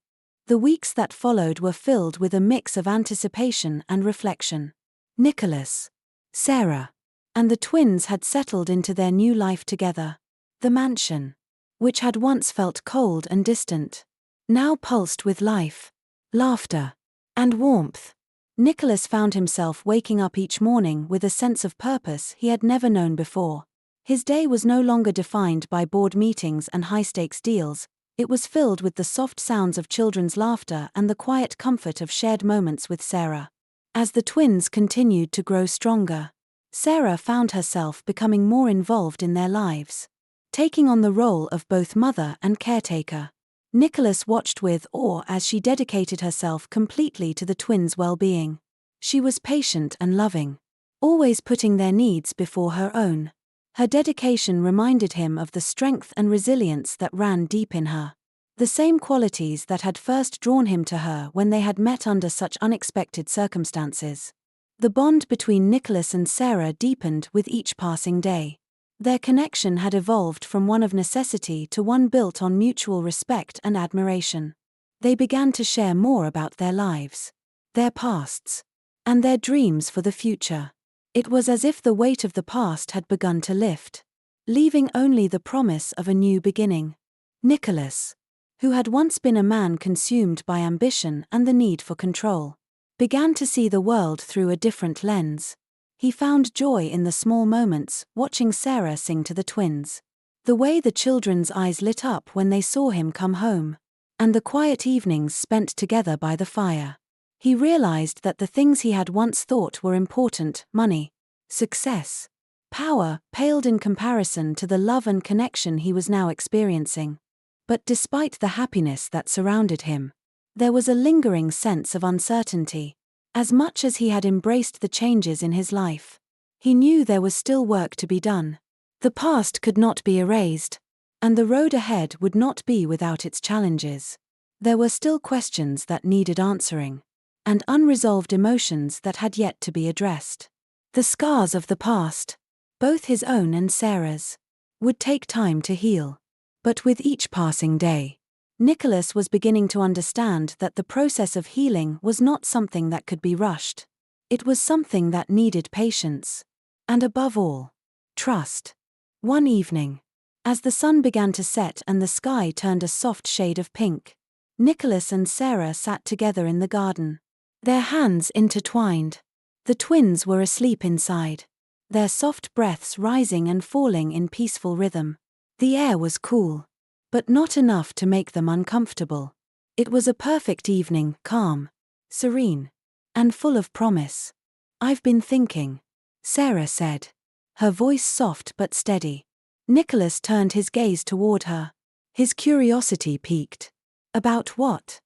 The weeks that followed were filled with a mix of anticipation and reflection. Nicholas, Sarah, and the twins had settled into their new life together. The mansion, which had once felt cold and distant, now pulsed with life, laughter, and warmth. Nicholas found himself waking up each morning with a sense of purpose he had never known before. His day was no longer defined by board meetings and high-stakes deals. It was filled with the soft sounds of children's laughter and the quiet comfort of shared moments with Sarah. As the twins continued to grow stronger, Sarah found herself becoming more involved in their lives, taking on the role of both mother and caretaker. Nicholas watched with awe as she dedicated herself completely to the twins' well-being. She was patient and loving, always putting their needs before her own. Her dedication reminded him of the strength and resilience that ran deep in her. The same qualities that had first drawn him to her when they had met under such unexpected circumstances. The bond between Nicholas and Sarah deepened with each passing day. Their connection had evolved from one of necessity to one built on mutual respect and admiration. They began to share more about their lives, their pasts, and their dreams for the future. It was as if the weight of the past had begun to lift, leaving only the promise of a new beginning. Nicholas, who had once been a man consumed by ambition and the need for control, began to see the world through a different lens. He found joy in the small moments, watching Sarah sing to the twins, the way the children's eyes lit up when they saw him come home, and the quiet evenings spent together by the fire. He realized that the things he had once thought were important, money, success, power, paled in comparison to the love and connection he was now experiencing. But despite the happiness that surrounded him, there was a lingering sense of uncertainty. As much as he had embraced the changes in his life, he knew there was still work to be done. The past could not be erased, and the road ahead would not be without its challenges. There were still questions that needed answering, and unresolved emotions that had yet to be addressed. The scars of the past, both his own and Sarah's, would take time to heal. But with each passing day, Nicholas was beginning to understand that the process of healing was not something that could be rushed. It was something that needed patience. And above all, trust. One evening, as the sun began to set and the sky turned a soft shade of pink, Nicholas and Sarah sat together in the garden, their hands intertwined. The twins were asleep inside, their soft breaths rising and falling in peaceful rhythm. The air was cool, but not enough to make them uncomfortable. It was a perfect evening, calm, serene, and full of promise. "I've been thinking," Sarah said, her voice soft but steady. Nicholas turned his gaze toward her. His curiosity piqued. "About what?"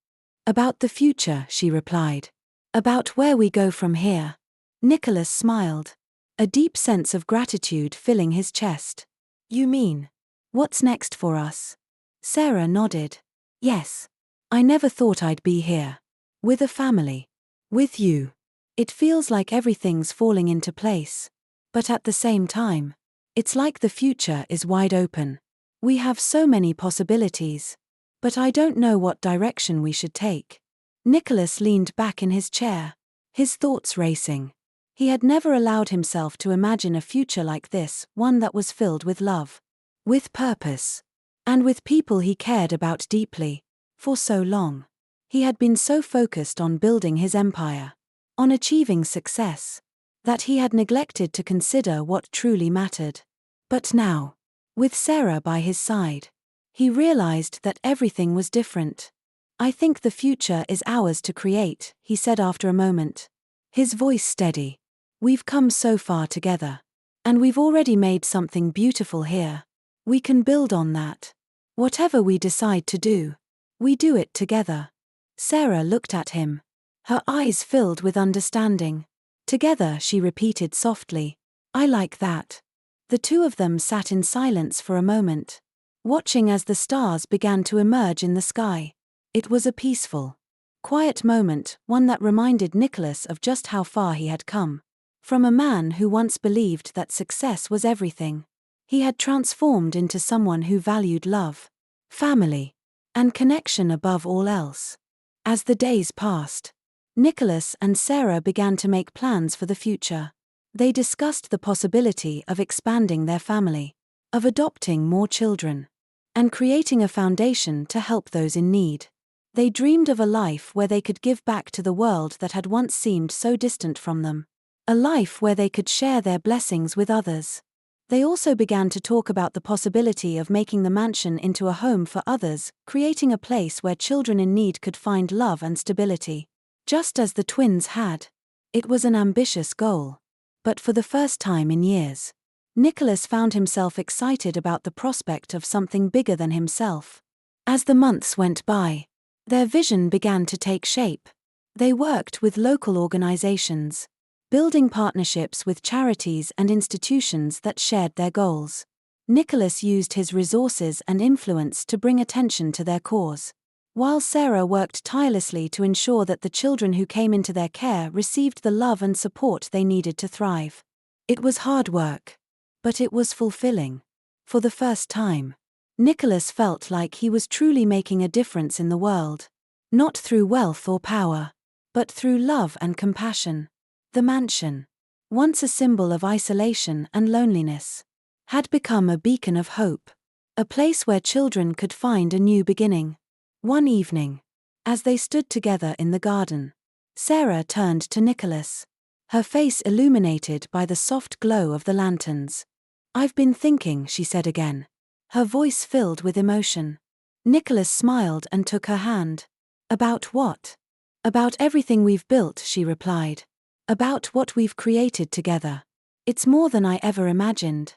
"About the future," she replied. "About where we go from here." Nicholas smiled, a deep sense of gratitude filling his chest. "You mean, what's next for us?" Sarah nodded. "Yes. I never thought I'd be here. With a family. With you. It feels like everything's falling into place. But at the same time, it's like the future is wide open. We have so many possibilities. But I don't know what direction we should take." Nicholas leaned back in his chair, his thoughts racing. He had never allowed himself to imagine a future like this, one that was filled with love, with purpose, and with people he cared about deeply. For so long, he had been so focused on building his empire, on achieving success, that he had neglected to consider what truly mattered. But now, with Sarah by his side, he realized that everything was different. "I think the future is ours to create," he said after a moment, his voice steady. "We've come so far together. And we've already made something beautiful here. We can build on that. Whatever we decide to do, we do it together." Sarah looked at him, her eyes filled with understanding. "Together," she repeated softly. "I like that." The two of them sat in silence for a moment, watching as the stars began to emerge in the sky. It was a peaceful, quiet moment, one that reminded Nicholas of just how far he had come. From a man who once believed that success was everything, he had transformed into someone who valued love, family, and connection above all else. As the days passed, Nicholas and Sarah began to make plans for the future. They discussed the possibility of expanding their family, of adopting more children, and creating a foundation to help those in need. They dreamed of a life where they could give back to the world that had once seemed so distant from them. A life where they could share their blessings with others. They also began to talk about the possibility of making the mansion into a home for others, creating a place where children in need could find love and stability. Just as the twins had. It was an ambitious goal. But for the first time in years, Nicholas found himself excited about the prospect of something bigger than himself. As the months went by, their vision began to take shape. They worked with local organizations, building partnerships with charities and institutions that shared their goals. Nicholas used his resources and influence to bring attention to their cause, while Sarah worked tirelessly to ensure that the children who came into their care received the love and support they needed to thrive. It was hard work, but it was fulfilling. For the first time, Nicholas felt like he was truly making a difference in the world, not through wealth or power, but through love and compassion. The mansion, once a symbol of isolation and loneliness, had become a beacon of hope, a place where children could find a new beginning. One evening, as they stood together in the garden, Sarah turned to Nicholas, her face illuminated by the soft glow of the lanterns. "I've been thinking," she said again, her voice filled with emotion. Nicholas smiled and took her hand. "About what?" "About everything we've built," she replied. "About what we've created together. It's more than I ever imagined."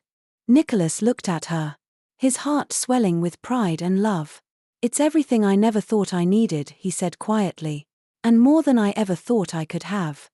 Nicholas looked at her, his heart swelling with pride and love. "It's everything I never thought I needed," he said quietly, "and more than I ever thought I could have."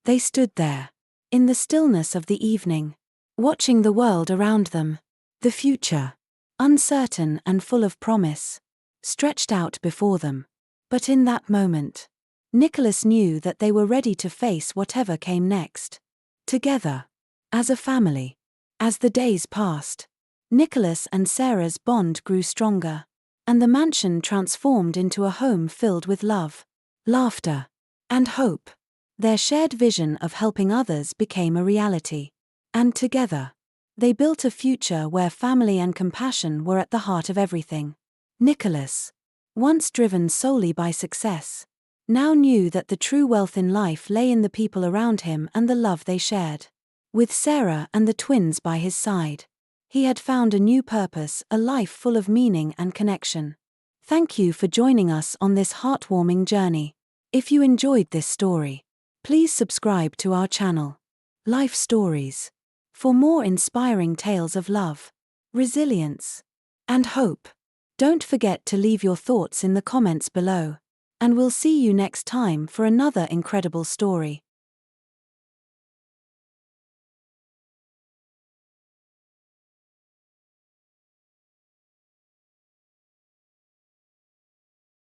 They stood there, in the stillness of the evening, watching the world around them. The future, uncertain and full of promise, stretched out before them. But in that moment, Nicholas knew that they were ready to face whatever came next. Together, as a family. As the days passed, Nicholas and Sarah's bond grew stronger, and the mansion transformed into a home filled with love, laughter, and hope. Their shared vision of helping others became a reality. And together, they built a future where family and compassion were at the heart of everything. Nicholas, once driven solely by success, now knew that the true wealth in life lay in the people around him and the love they shared. With Sarah and the twins by his side, he had found a new purpose, a life full of meaning and connection. Thank you for joining us on this heartwarming journey. If you enjoyed this story, please subscribe to our channel, Life Stories, for more inspiring tales of love, resilience, and hope. Don't forget to leave your thoughts in the comments below, and we'll see you next time for another incredible story.